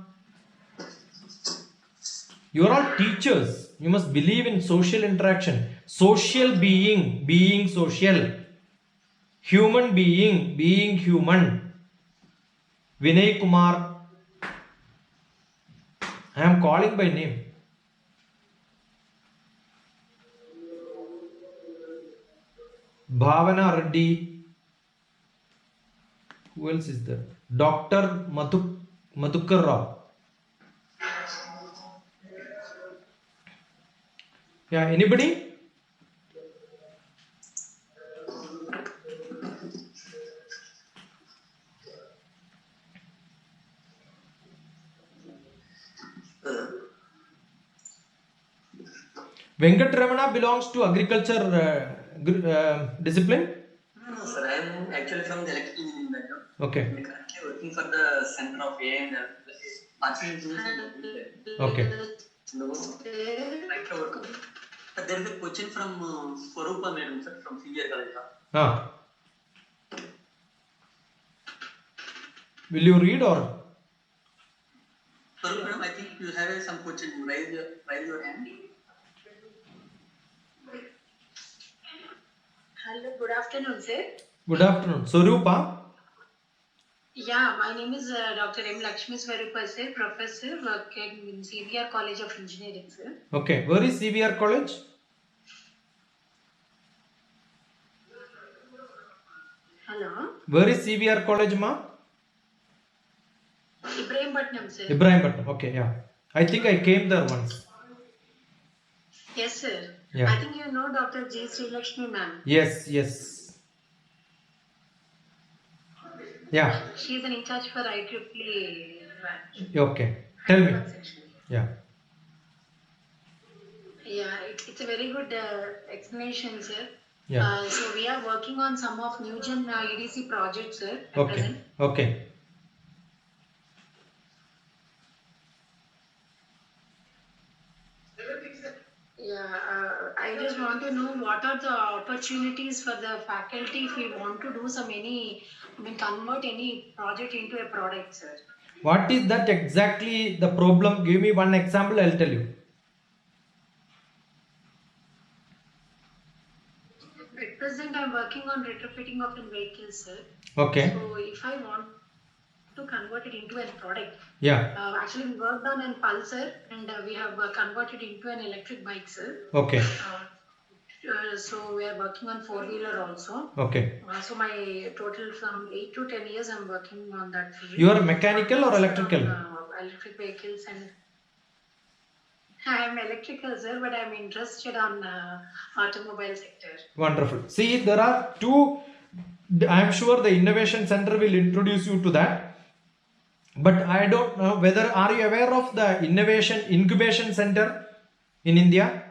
You are all teachers. You must believe in social interaction. Social being social. Human being human. Vinay Kumar. I am calling by name. Bhavana Reddy. Who else is there? Dr. Madhukar Rao. Yeah, anybody? Venkat Ramana belongs to agriculture discipline. No, sir. I am actually from the electrical engineering background. Okay. I'm currently working for the Center of AI and Artificial Intelligence. Okay. No, currently working. There is a question from Swarupa Madam, sir, from CBR College. Ah. Will you read or? Swarupa Madam, I think you have some question. Raise your hand. Hello, good afternoon, sir. Good afternoon. Swarupa. Yeah, my name is Dr. M. Lakshmi Swarupa, sir, professor working in CBR College of Engineering, sir. Okay. Where is CBR College? Hello. Where is CBR College, ma? Ibrahimpatnam, sir. Ibrahimpatnam. Okay, yeah. I think I came there once. Yes, sir. Yeah. I think you know Dr. G. Sri Lakshmi, ma'am. Yes. Yeah. She is in charge for IEEE branch. Okay. Tell me. Section. Yeah. Yeah, it's a very good explanation, sir. Yeah. So we are working on some of new gen EDC projects, sir. At Okay. present. Okay. Yeah, I just want to know what are the opportunities for the faculty if we want to do convert any project into a product, sir. What is that exactly the problem? Give me one example, I'll tell you. At present, I'm working on retrofitting of a vehicle, sir. Okay. So if I want to convert it into a product, Yeah. actually we worked on a Pulsar and we have converted into an electric bike, sir. Okay. So we are working on four-wheeler also. Okay. So my total from 8 to 10 years I'm working on that field. You are mechanical or electrical? Electric vehicles and I am electrical, sir, but I'm interested on automobile sector. Wonderful. See, there are two. I am sure the innovation center will introduce you to that. But I don't know whether are you aware of the innovation incubation center in India?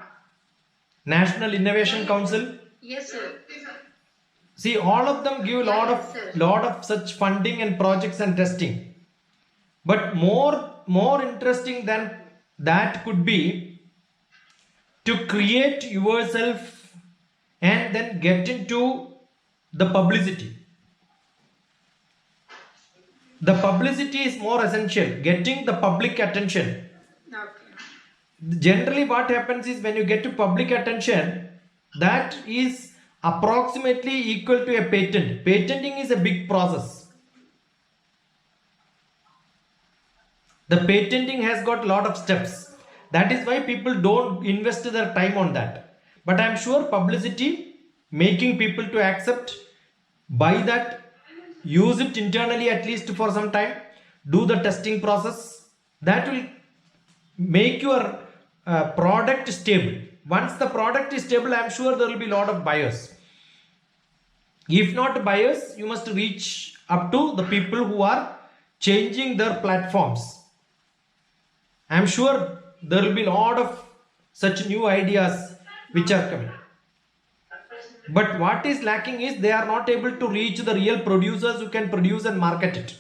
National Innovation Council. Yes, sir. See, all of them give lot of such funding and projects and testing. But more interesting than that could be to create yourself and then get into the publicity. The publicity is more essential, getting the public attention. Okay. Generally what happens is when you get to public attention, that is approximately equal to a patent. Patenting is a big process. The patenting has got a lot of steps. That is why people don't invest their time on that. But I am sure publicity, making people to accept, buy that, use it internally at least for some time, do the testing process, that will make your product stable. Once the product is stable, I'm sure there will be a lot of buyers. If not buyers, you must reach up to the people who are changing their platforms. I'm sure there will be a lot of such new ideas which are coming. But what is lacking is they are not able to reach the real producers who can produce and market it.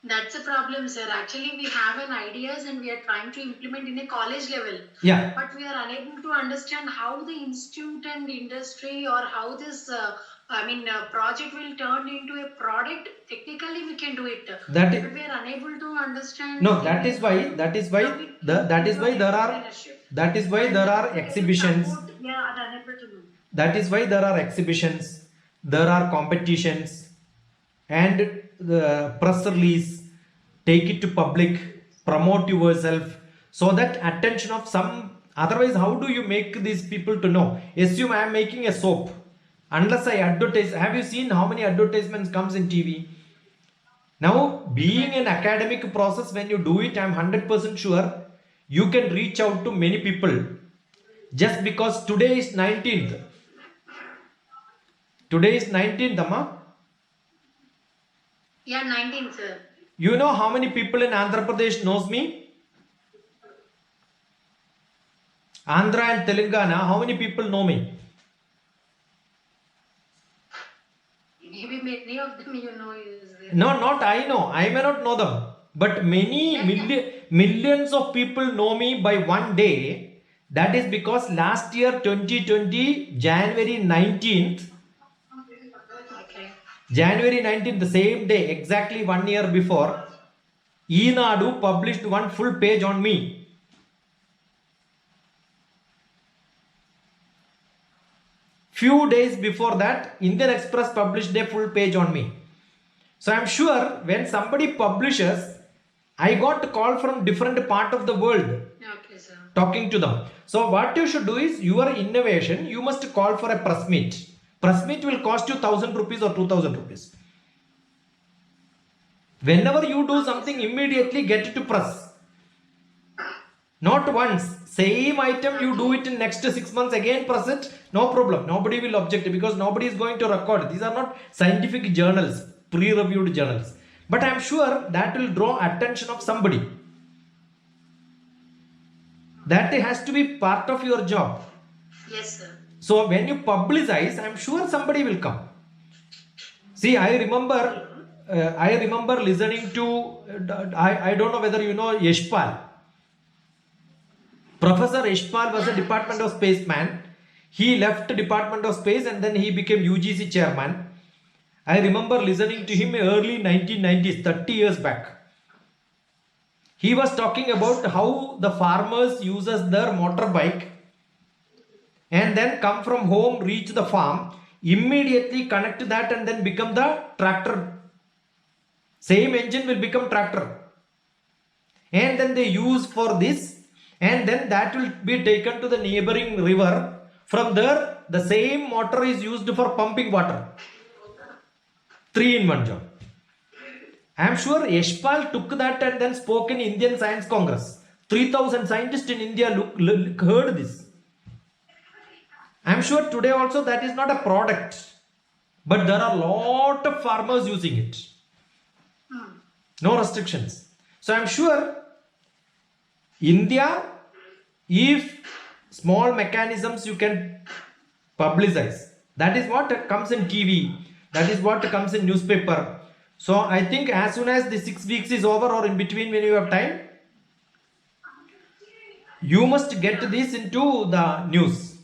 That's the problem, sir. Actually, we have an ideas and we are trying to implement in a college level. Yeah. But we are unable to understand how the institute and industry or how this, project will turn into a product. Technically, we can do it. That is, But we are unable to understand. no, that is why there are exhibitions. We are unable to do. That is why there are exhibitions, there are competitions, and the press release, take it to public, promote yourself, so that attention of some. Otherwise, how do you make these people to know? Assume I am making a soap. Unless I advertise, have you seen how many advertisements comes in TV? Now, being an academic process, when you do it, I am 100% sure you can reach out to many people. Just because today is 19th. Today is 19th, Amma. Yeah, 19, sir. You know how many people in Andhra Pradesh knows me? Andhra and Telangana, how many people know me? Maybe many of them you know is there. No, not I know. I may not know them. But millions of people know me by one day. That is because last year 2020, January 19th, Okay. January 19th, the same day, exactly 1 year before, Enadu published one full page on me. Few days before that, Indian Express published a full page on me. So I'm sure when somebody publishes, I got a call from different part of the world Okay, sir. talking to them. So what you should do is, your innovation, you must call for a press meet. Press meet will cost you 1,000 rupees or 2,000 rupees. Whenever you do something, immediately get it to press. Not once. Same item, you do it in next 6 months, again press it. No problem. Nobody will object because nobody is going to record. These are not scientific journals, pre-reviewed journals. But I am sure that will draw attention of somebody. That has to be part of your job. Yes, sir. So when you publicize, I am sure somebody will come. See, I remember listening to, I don't know whether you know Yashpal. Professor Yashpal was a Department of Space man. He left Department of Space and then he became UGC chairman. I remember listening to him early 1990s, 30 years back. He was talking about how the farmers uses their motorbike and then come from home, reach the farm, immediately connect that and then become the tractor. Same engine will become tractor. And then they use for this, and then that will be taken to the neighboring river. From there, the same motor is used for pumping water. 3-in-1 job. I am sure Yashpal took that and then spoke in Indian Science Congress. 3,000 scientists in India heard this. I am sure today also that is not a product, but there are a lot of farmers using it. No restrictions. So I am sure India, if small mechanisms you can publicize, that is what comes in TV, that is what comes in newspaper. So I think as soon as the 6 weeks is over or in between when you have time, you must get this into the news.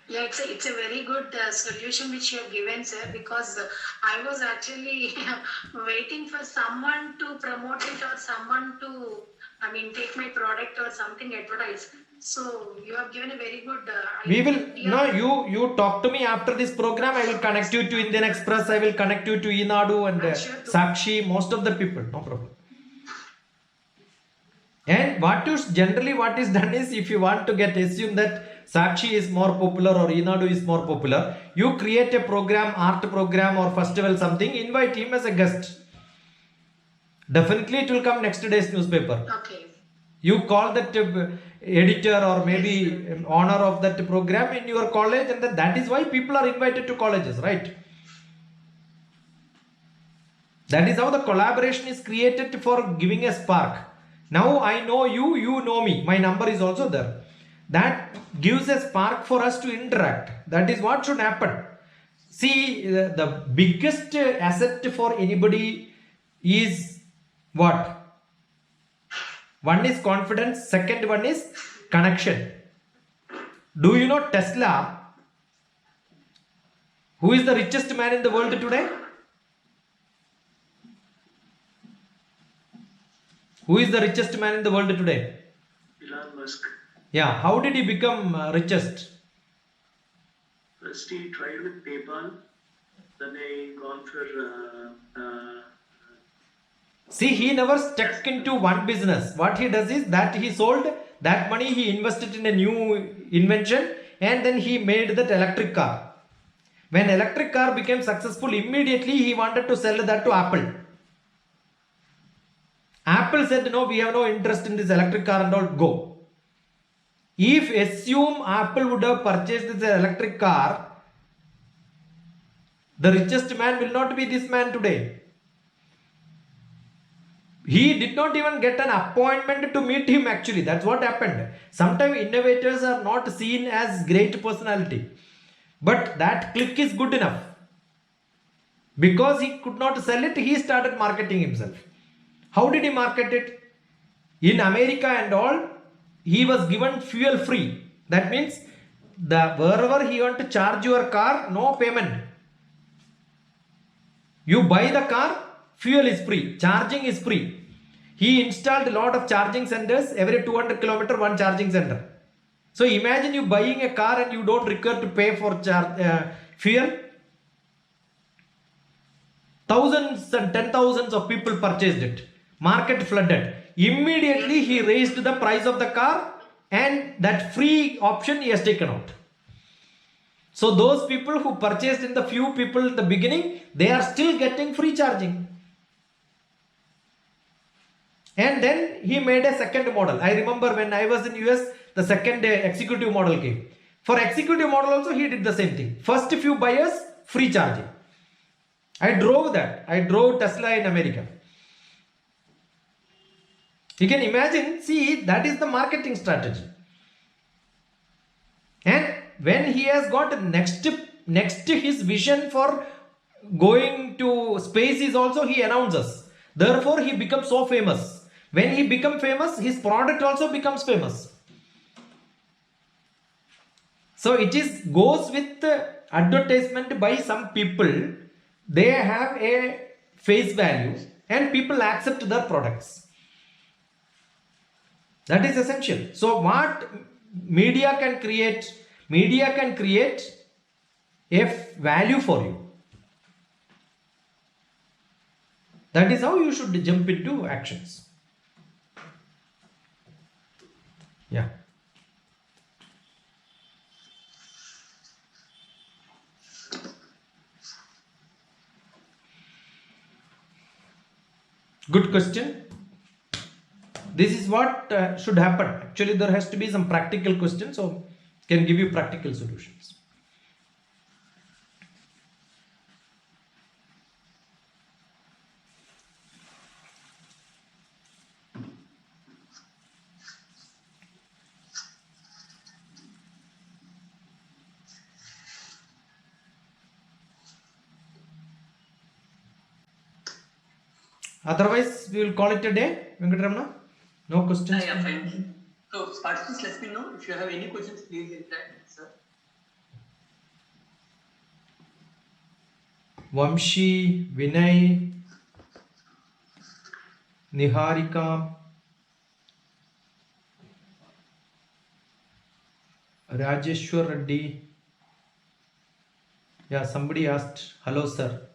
Yeah, it's a very good solution which you have given, sir, because I was actually waiting for someone to promote it or someone to, take my product or something advertise. So you have given a very good We will, idea. no, you talk to me after this program. I will connect you to Indian Express. I will connect you to Enadu and Sure. Sakshi, most of the people, no problem. And what is done is, if you want to assume that Sakshi is more popular or Enadu is more popular, you create a program, art program or festival something, invite him as a guest. Definitely it will come next day's newspaper. Okay. You call that editor or maybe owner of that program in your college, and that is why people are invited to colleges, right? That is how the collaboration is created for giving a spark. Now I know you, you know me. My number is also there. That gives a spark for us to interact. That is what should happen. See, the biggest asset for anybody is what? One is confidence, second one is connection. Do you know Tesla? Who is the richest man in the world today? Who is the richest man in the world today? Elon Musk. Yeah, how did he become richest? First he tried with PayPal, then he gone for See, he never stuck into one business. What he does is that he sold that money, he invested in a new invention, and then he made that electric car. When electric car became successful, immediately he wanted to sell that to Apple. Apple said, no, we have no interest in this electric car and all, go. If assume Apple would have purchased this electric car, the richest man will not be this man today. He did not even get an appointment to meet him actually. That's what happened. Sometimes innovators are not seen as great personality. But that click is good enough. Because he could not sell it, he started marketing himself. How did he market it? In America and all, he was given fuel free. That means wherever he want to charge your car, no payment. You buy the car, fuel is free, charging is free. He installed a lot of charging centers, every 200 kilometers, one charging center. So imagine you buying a car and you don't require to pay for fuel. Thousands and 10,000s of people purchased it. Market flooded. Immediately he raised the price of the car, and that free option he has taken out. So those people who purchased in the few people in the beginning, they are still getting free charging. And then he made a second model. I remember when I was in US, the second executive model came. For executive model also he did the same thing. First few buyers, free charging. I drove that. I drove Tesla in America. You can imagine, see, that is the marketing strategy. And when he has got next his vision for going to space is also he announces. Therefore, he becomes so famous. When he becomes famous, his product also becomes famous. So it goes with advertisement by some people. They have a face value and people accept their products. That is essential. So what media can create? Media can create a value for you. That is how you should jump into actions. Yeah. Good question. This is what should happen. Actually, there has to be some practical questions, so can give you practical solutions. Otherwise, we will call it a day. Venkateramana? No questions? Yeah, fine. So, participants, let me know if you have any questions, please interact, sir. Vamshi, Vinay, Niharika, Rajeshwar Reddy. Yeah, somebody asked, hello, sir.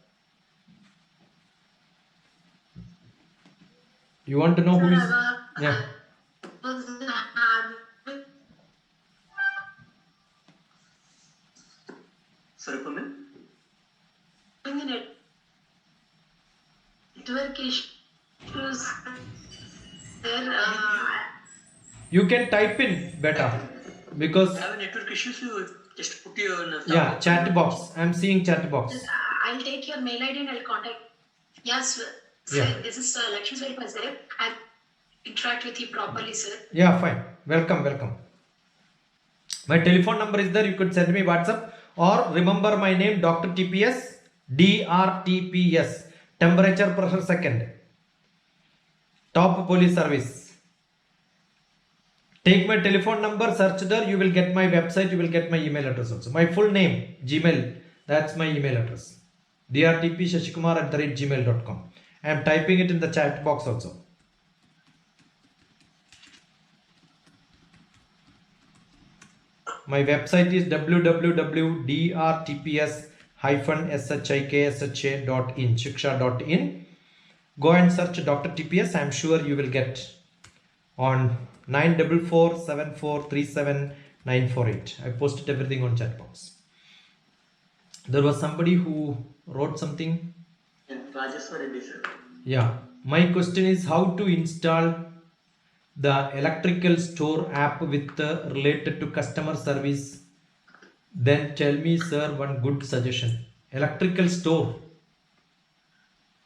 You want to know who is? Yeah. Sorry, come in. Network issues. There, You can type in better because Have a network issues, you just put your yeah, chat box. I'm seeing chat box. I'll take your mail ID and I'll contact. Yes, sir. Yeah. Sir, this is Lakshmi Swarupa, sir. I'll interact with you properly, sir. Yeah, fine. Welcome, welcome. My telephone number is there. You could send me WhatsApp or remember my name, Dr. TPS, DRTPS, temperature pressure second, top police service. Take my telephone number, search there. You will get my website. You will get my email address also. My full name, Gmail. That's my email address. drtpshashikumar@gmail.com. I am typing it in the chat box also. My website is www.drtps-shiksha.in, shiksha.in. Go and search Dr. TPS. I am sure you will get on 9447437 I posted everything on chat box. There was somebody who wrote something. Rajeswar Reddy, sir. Yeah. My question is how to install the electrical store app with related to customer service. Then tell me, sir, one good suggestion. Electrical store.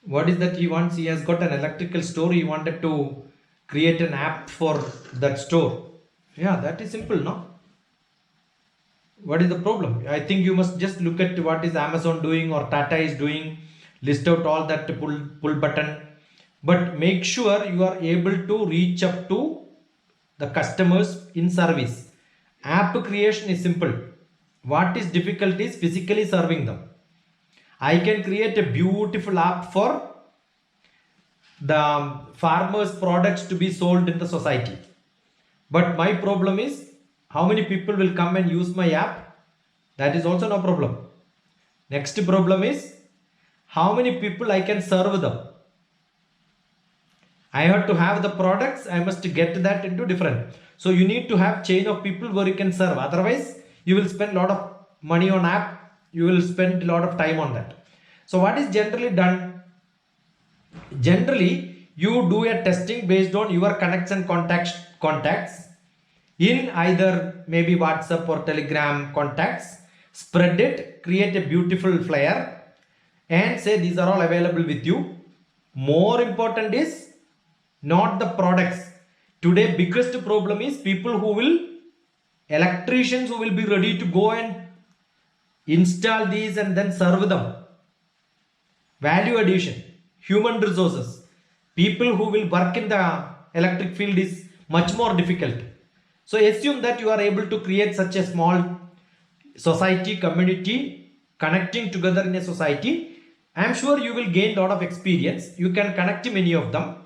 What is that he wants? He has got an electrical store. He wanted to create an app for that store. Yeah, that is simple, no? What is the problem? I think you must just look at what is Amazon doing or Tata is doing. List out all that pull button. But make sure you are able to reach up to the customers in service. App creation is simple. What is difficult is physically serving them. I can create a beautiful app for the farmers' products to be sold in the society. But my problem is how many people will come and use my app? That is also no problem. Next problem is how many people I can serve them. I have to have the products. I must get that into different. So you need to have chain of people where you can serve. Otherwise, you will spend a lot of money on app. You will spend a lot of time on that. So what is generally done? Generally, you do a testing based on your connects and contacts in either maybe WhatsApp or Telegram contacts. Spread it, create a beautiful flyer and say these are all available with you. More important is not the products. Today biggest problem is people who will, electricians who will be ready to go and install these and then serve them. Value addition, human resources, people who will work in the electric field is much more difficult. So assume that you are able to create such a small society, community, connecting together in a society. I am sure you will gain a lot of experience. You can connect many of them.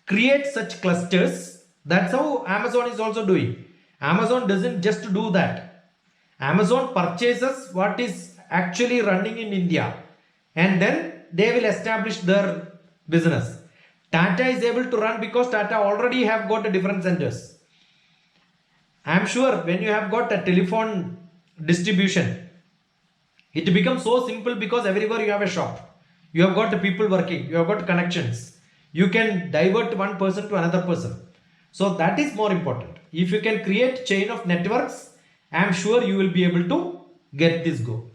Create such clusters. That's how Amazon is also doing. Amazon doesn't just do that. Amazon purchases what is actually running in India and then they will establish their business. Tata is able to run because Tata already have got a different centers. I am sure when you have got a telephone distribution, it becomes so simple because everywhere you have a shop. You have got the people working. You have got connections. You can divert one person to another person. So that is more important. If you can create chain of networks, I am sure you will be able to get this go.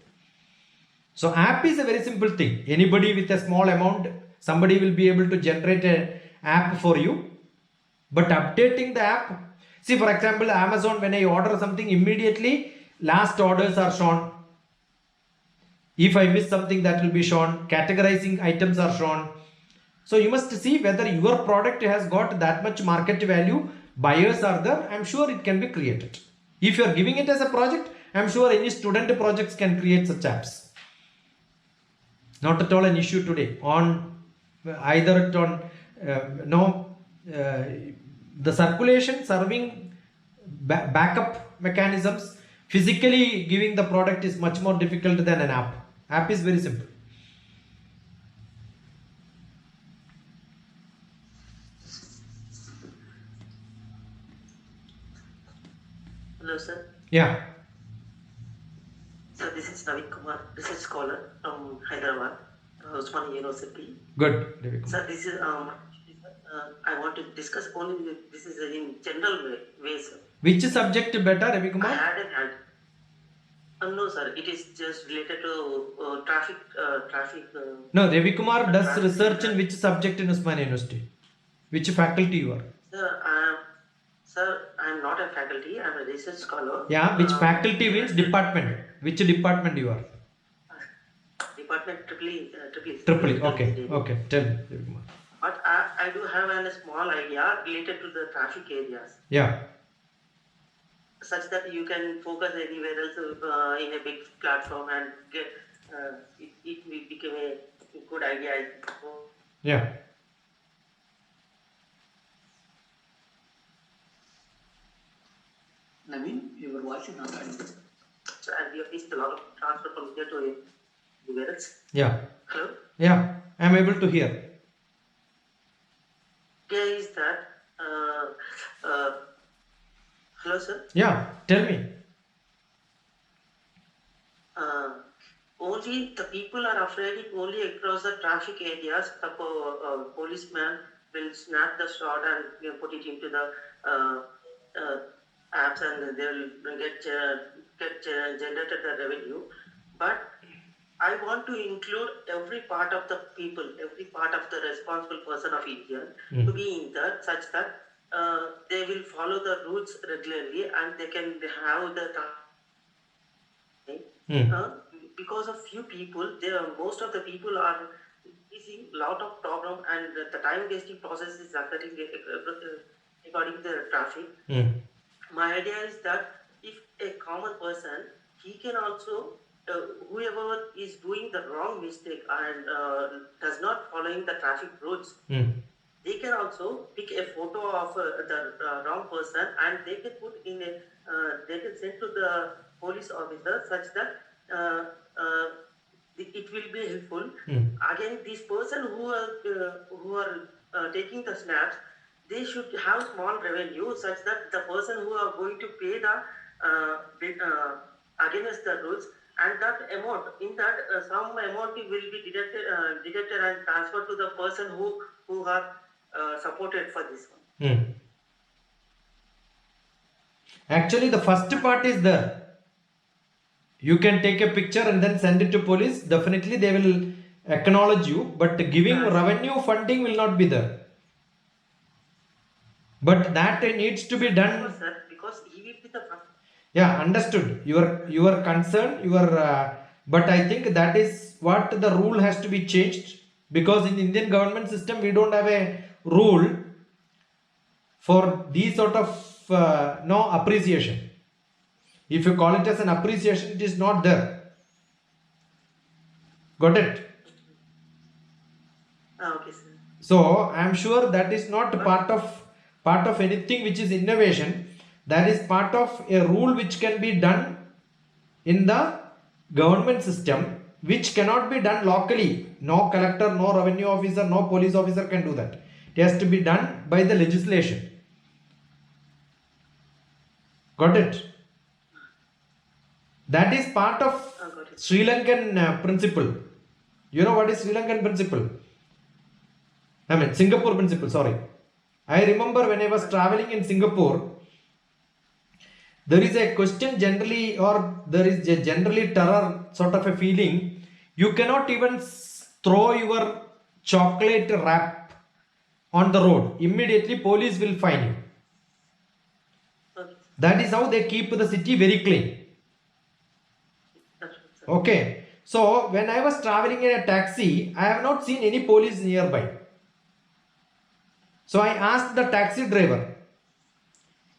So app is a very simple thing. Anybody with a small amount, somebody will be able to generate an app for you. But updating the app, see for example, Amazon, when I order something, immediately last orders are shown. If I miss something, that will be shown. Categorizing items are shown. So you must see whether your product has got that much market value, buyers are there, I'm sure it can be created. If you are giving it as a project, I'm sure any student projects can create such apps. Not at all an issue today. On either on the circulation, serving backup mechanisms, physically giving the product is much more difficult than an app. App is very simple. Hello, sir. Yeah. Sir, this is Naveen Kumar, research scholar from Hyderabad, Usmania University. Good. Sir, this is I want to discuss only this is in general way, sir. Which subject better, Ravi I Kumar? had an ad. No, sir. It is just related to traffic. No, Ravi Kumar does traffic research in data. which subject in Usmania University? Which faculty you are? Sir, I am not a faculty. I am a research scholar. Yeah, which faculty means department. Which department you are? Department triple E. Triple E. Okay, okay. Tell me, Ravi Kumar. But I do have a small idea related to the traffic areas, Yeah. such that you can focus anywhere else in a big platform and get it will become a good idea. Yeah. Naveen, your voice is not audible. So, and we have faced a lot of transfer from here to anywhere else. Yeah. Hello? Yeah. I am able to hear. Here is that. Hello, sir. Yeah. Tell me. Only the people are afraid only across the traffic areas. The policeman will snap the shot and put it into the apps, and they will get generated the revenue. But I want to include every part of the people, every part of the responsible person of India to be in that, such that they will follow the rules regularly and they can have the because of few people, most of the people are facing lot of problem, and the time wasting process is occurring according to the traffic. My idea is that if a common person, he can also whoever is doing the wrong mistake and does not following the traffic rules, they can also pick a photo of the wrong person and they can put in a they can send to the police officer, such that it will be helpful. Again, this person who are taking the snaps, they should have small revenue, such that the person who are going to pay the against the rules, and that amount, in that some amount will be deducted and transferred to the person who are supported for this one. Actually, the first part is there. You can take a picture and then send it to police. Definitely, they will acknowledge you. But giving revenue funding will not be there. But that needs to be done. Sir, because he will be the first. Yeah, understood. Your concern, but I think that is what the rule has to be changed, because in Indian government system we don't have a rule for these sort of no appreciation. If you call it as an appreciation, it is not there. Got it? Okay, sir. So I am sure that is not part of anything which is innovation. That is part of a rule which can be done in the government system, which cannot be done locally. No collector, no revenue officer, no police officer can do that. It has to be done by the legislation. Got it? That is part of Sri Lankan principle. You know what is Sri Lankan principle? I mean Singapore principle, sorry. I remember when I was traveling in Singapore, there is a question generally, or there is a generally terror sort of a feeling. You cannot even throw your chocolate wrap on the road. Immediately police will fine you. Okay. That is how they keep the city very clean. Okay. So when I was traveling in a taxi, I have not seen any police nearby. So I asked the taxi driver,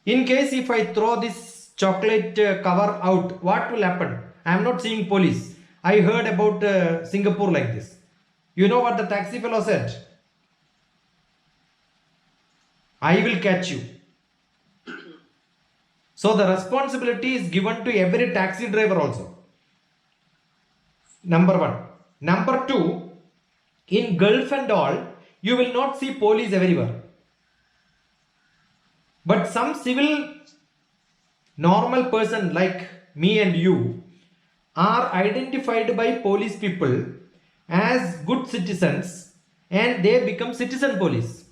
in case if I throw this chocolate cover out, what will happen? I am not seeing police. I heard about Singapore like this. You know what the taxi fellow said? I will catch you. So the responsibility is given to every taxi driver also. Number one. Number two, in Gulf and all, you will not see police everywhere. But some civil normal person like me and you are identified by police people as good citizens, and they become citizen police.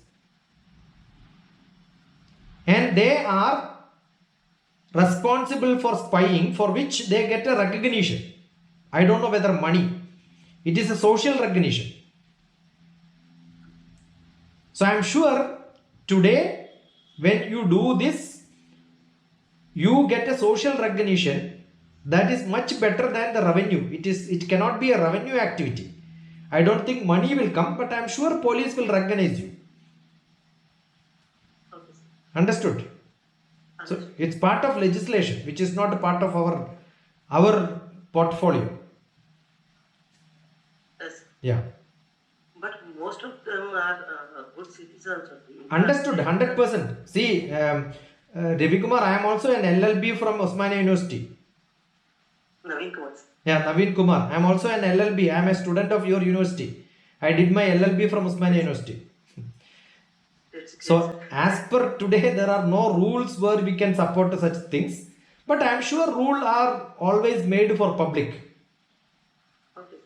and they are responsible for spying, for which they get a recognition. I don't know whether money. It is a social recognition. So I am sure today when you do this, you get a social recognition that is much better than the revenue. It cannot be a revenue activity. I don't think money will come, but I am sure police will recognize you. Okay, sir. Understood? So it's part of legislation, which is not a part of our portfolio. Yes. Yeah. But most of them are good citizens of the Understood, 100%. See, Ravi Kumar, I am also an LLB from Osmania University. Naveen Kumar. Yeah, Naveen Kumar. I am also an LLB. I am a student of your university. I did my LLB from Osmania University. That's great, So, sir. as per today, there are no rules where we can support such things. But I am sure rules are always made for public. Okay.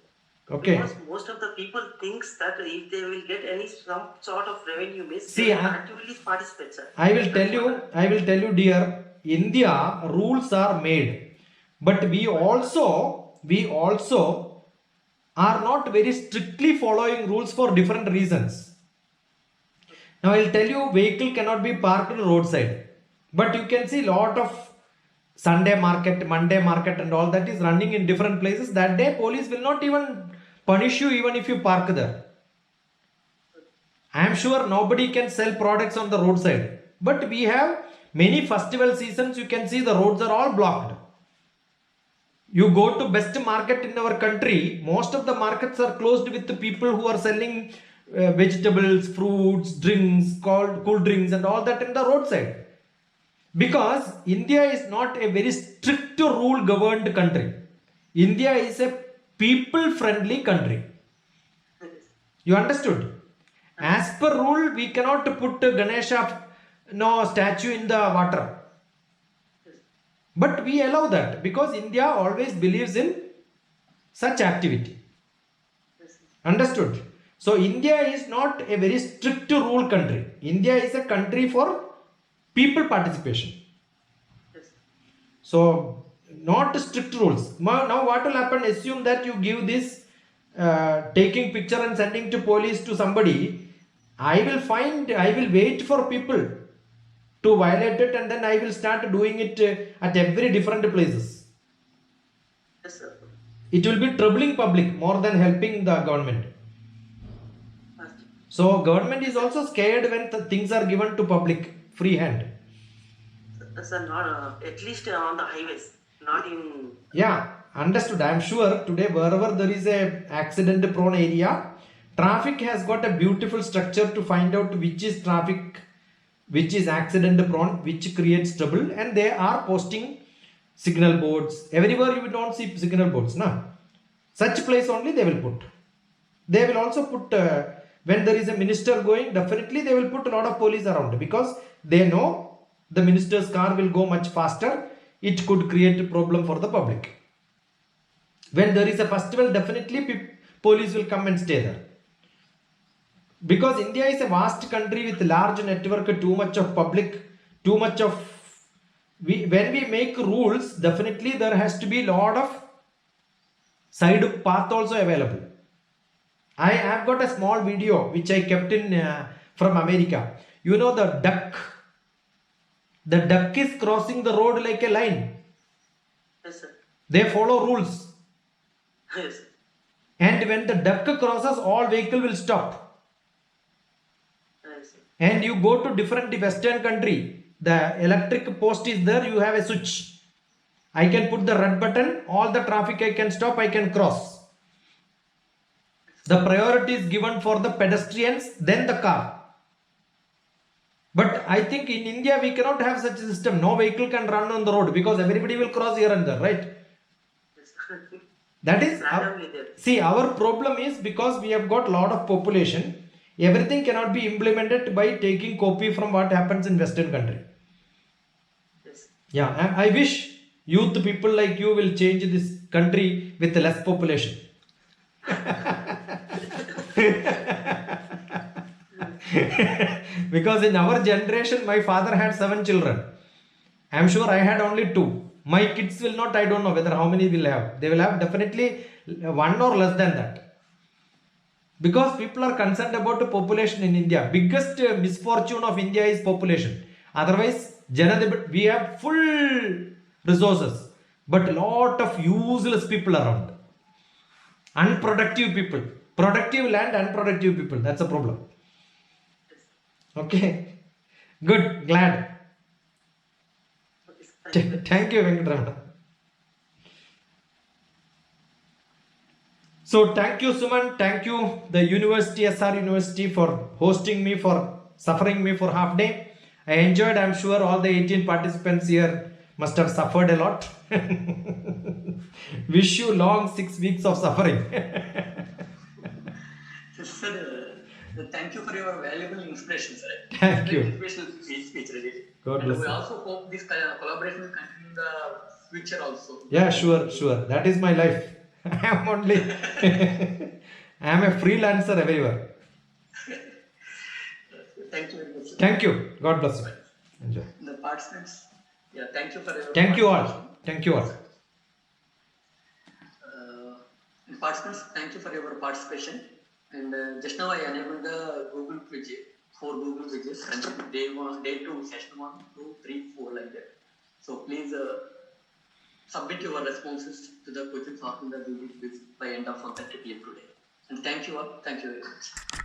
Okay. Because most of the people thinks that if they will get some sort of revenue miss, See, they will actively participate, sir. I will tell you, dear, India rules are made, but we also are not very strictly following rules for different reasons. Now I'll tell you, vehicle cannot be parked on roadside, but you can see lot of Sunday market, Monday market, and all that is running in different places. That day, police will not even punish you even if you park there. I am sure nobody can sell products on the roadside, but we have many festival seasons. You can see the roads are all blocked. You go to best market in our country, most of the markets are closed with the people who are selling vegetables, fruits, drinks, cool drinks, and all that in the roadside. Because India is not a very strict rule governed country. India is a people friendly country. You understood? As per rule, we cannot put Ganesha statue in the water. But we allow that because India always believes in such activity. Understood? So India is not a very strict rule country. India is a country for people participation. So not strict rules. Now what will happen? Assume that you give this taking picture and sending to police to somebody. I will wait for people to violate it, and then I will start doing it at every different places. Yes, sir. It will be troubling public more than helping the government. So government is also scared when the things are given to public free hand. Sir, not at least on the highways, not in. Yeah, understood. I am sure today wherever there is a accident prone area, traffic has got a beautiful structure to find out which is traffic, which is accident prone, which creates trouble, and they are posting signal boards. Everywhere you don't see signal boards, no? Such place only they will put. They will also put, when there is a minister going, definitely they will put a lot of police around because they know the minister's car will go much faster. It could create a problem for the public. When there is a festival, definitely police will come and stay there. Because India is a vast country with large network, too much of public, too much of... when we make rules, definitely there has to be a lot of side path also available. I have got a small video which I kept in from America. You know the duck. The duck is crossing the road like a line. Yes, sir. They follow rules. Yes, sir. And when the duck crosses, all vehicle will stop. Yes, sir. And you go to different western country, the electric post is there, you have a switch. I can put the red button, all the traffic I can stop, I can cross. The priority is given for the pedestrians, then the car. But I think in India we cannot have such a system. No vehicle can run on the road because everybody will cross here and there, right? Yes, sir. That is, Randomly there. see, our problem is because we have got lot of population, everything cannot be implemented by taking copy from what happens in Western country. Yes. Yeah, I wish youth people like you will change this country with less population. Because in our generation, my father had 7 children. I'm sure I had only 2. My kids will not, I don't know whether how many will have. They will have definitely 1 or less than that. Because people are concerned about the population in India. Biggest misfortune of India is population. Otherwise, we have full resources, but a lot of useless people around. Unproductive people. Productive land, unproductive people. That's a problem. Okay. Good. Glad. Okay, sir. Thank you. Thank you, Venkatramana. So thank you, Suman. Thank you, the University, SR University, for hosting me, for suffering me for half day. I enjoyed. I'm sure all the 18 participants here must have suffered a lot. Wish you long 6 weeks of suffering. Sir, thank you for your valuable inspiration, sir. Thank you. Inspirational speech, really. God And bless we you. also hope this collaboration will continue in the future also. Yeah, sure. That is my life. I'm only, I'm a freelancer everywhere. Thank you very much, sir. Thank you. God bless you. Enjoy. The participants, yeah, thank you for your Thank you all. participation. Thank you all. And participants, thank you for your participation. And just now I enabled the Google quiz, 4 Google quizzes, and day 2, session 1, 2, 3, 4 like that. So please submit your responses to the quizzes after the Google quiz by end of 1:30 p.m. today. And thank you all. Thank you very much.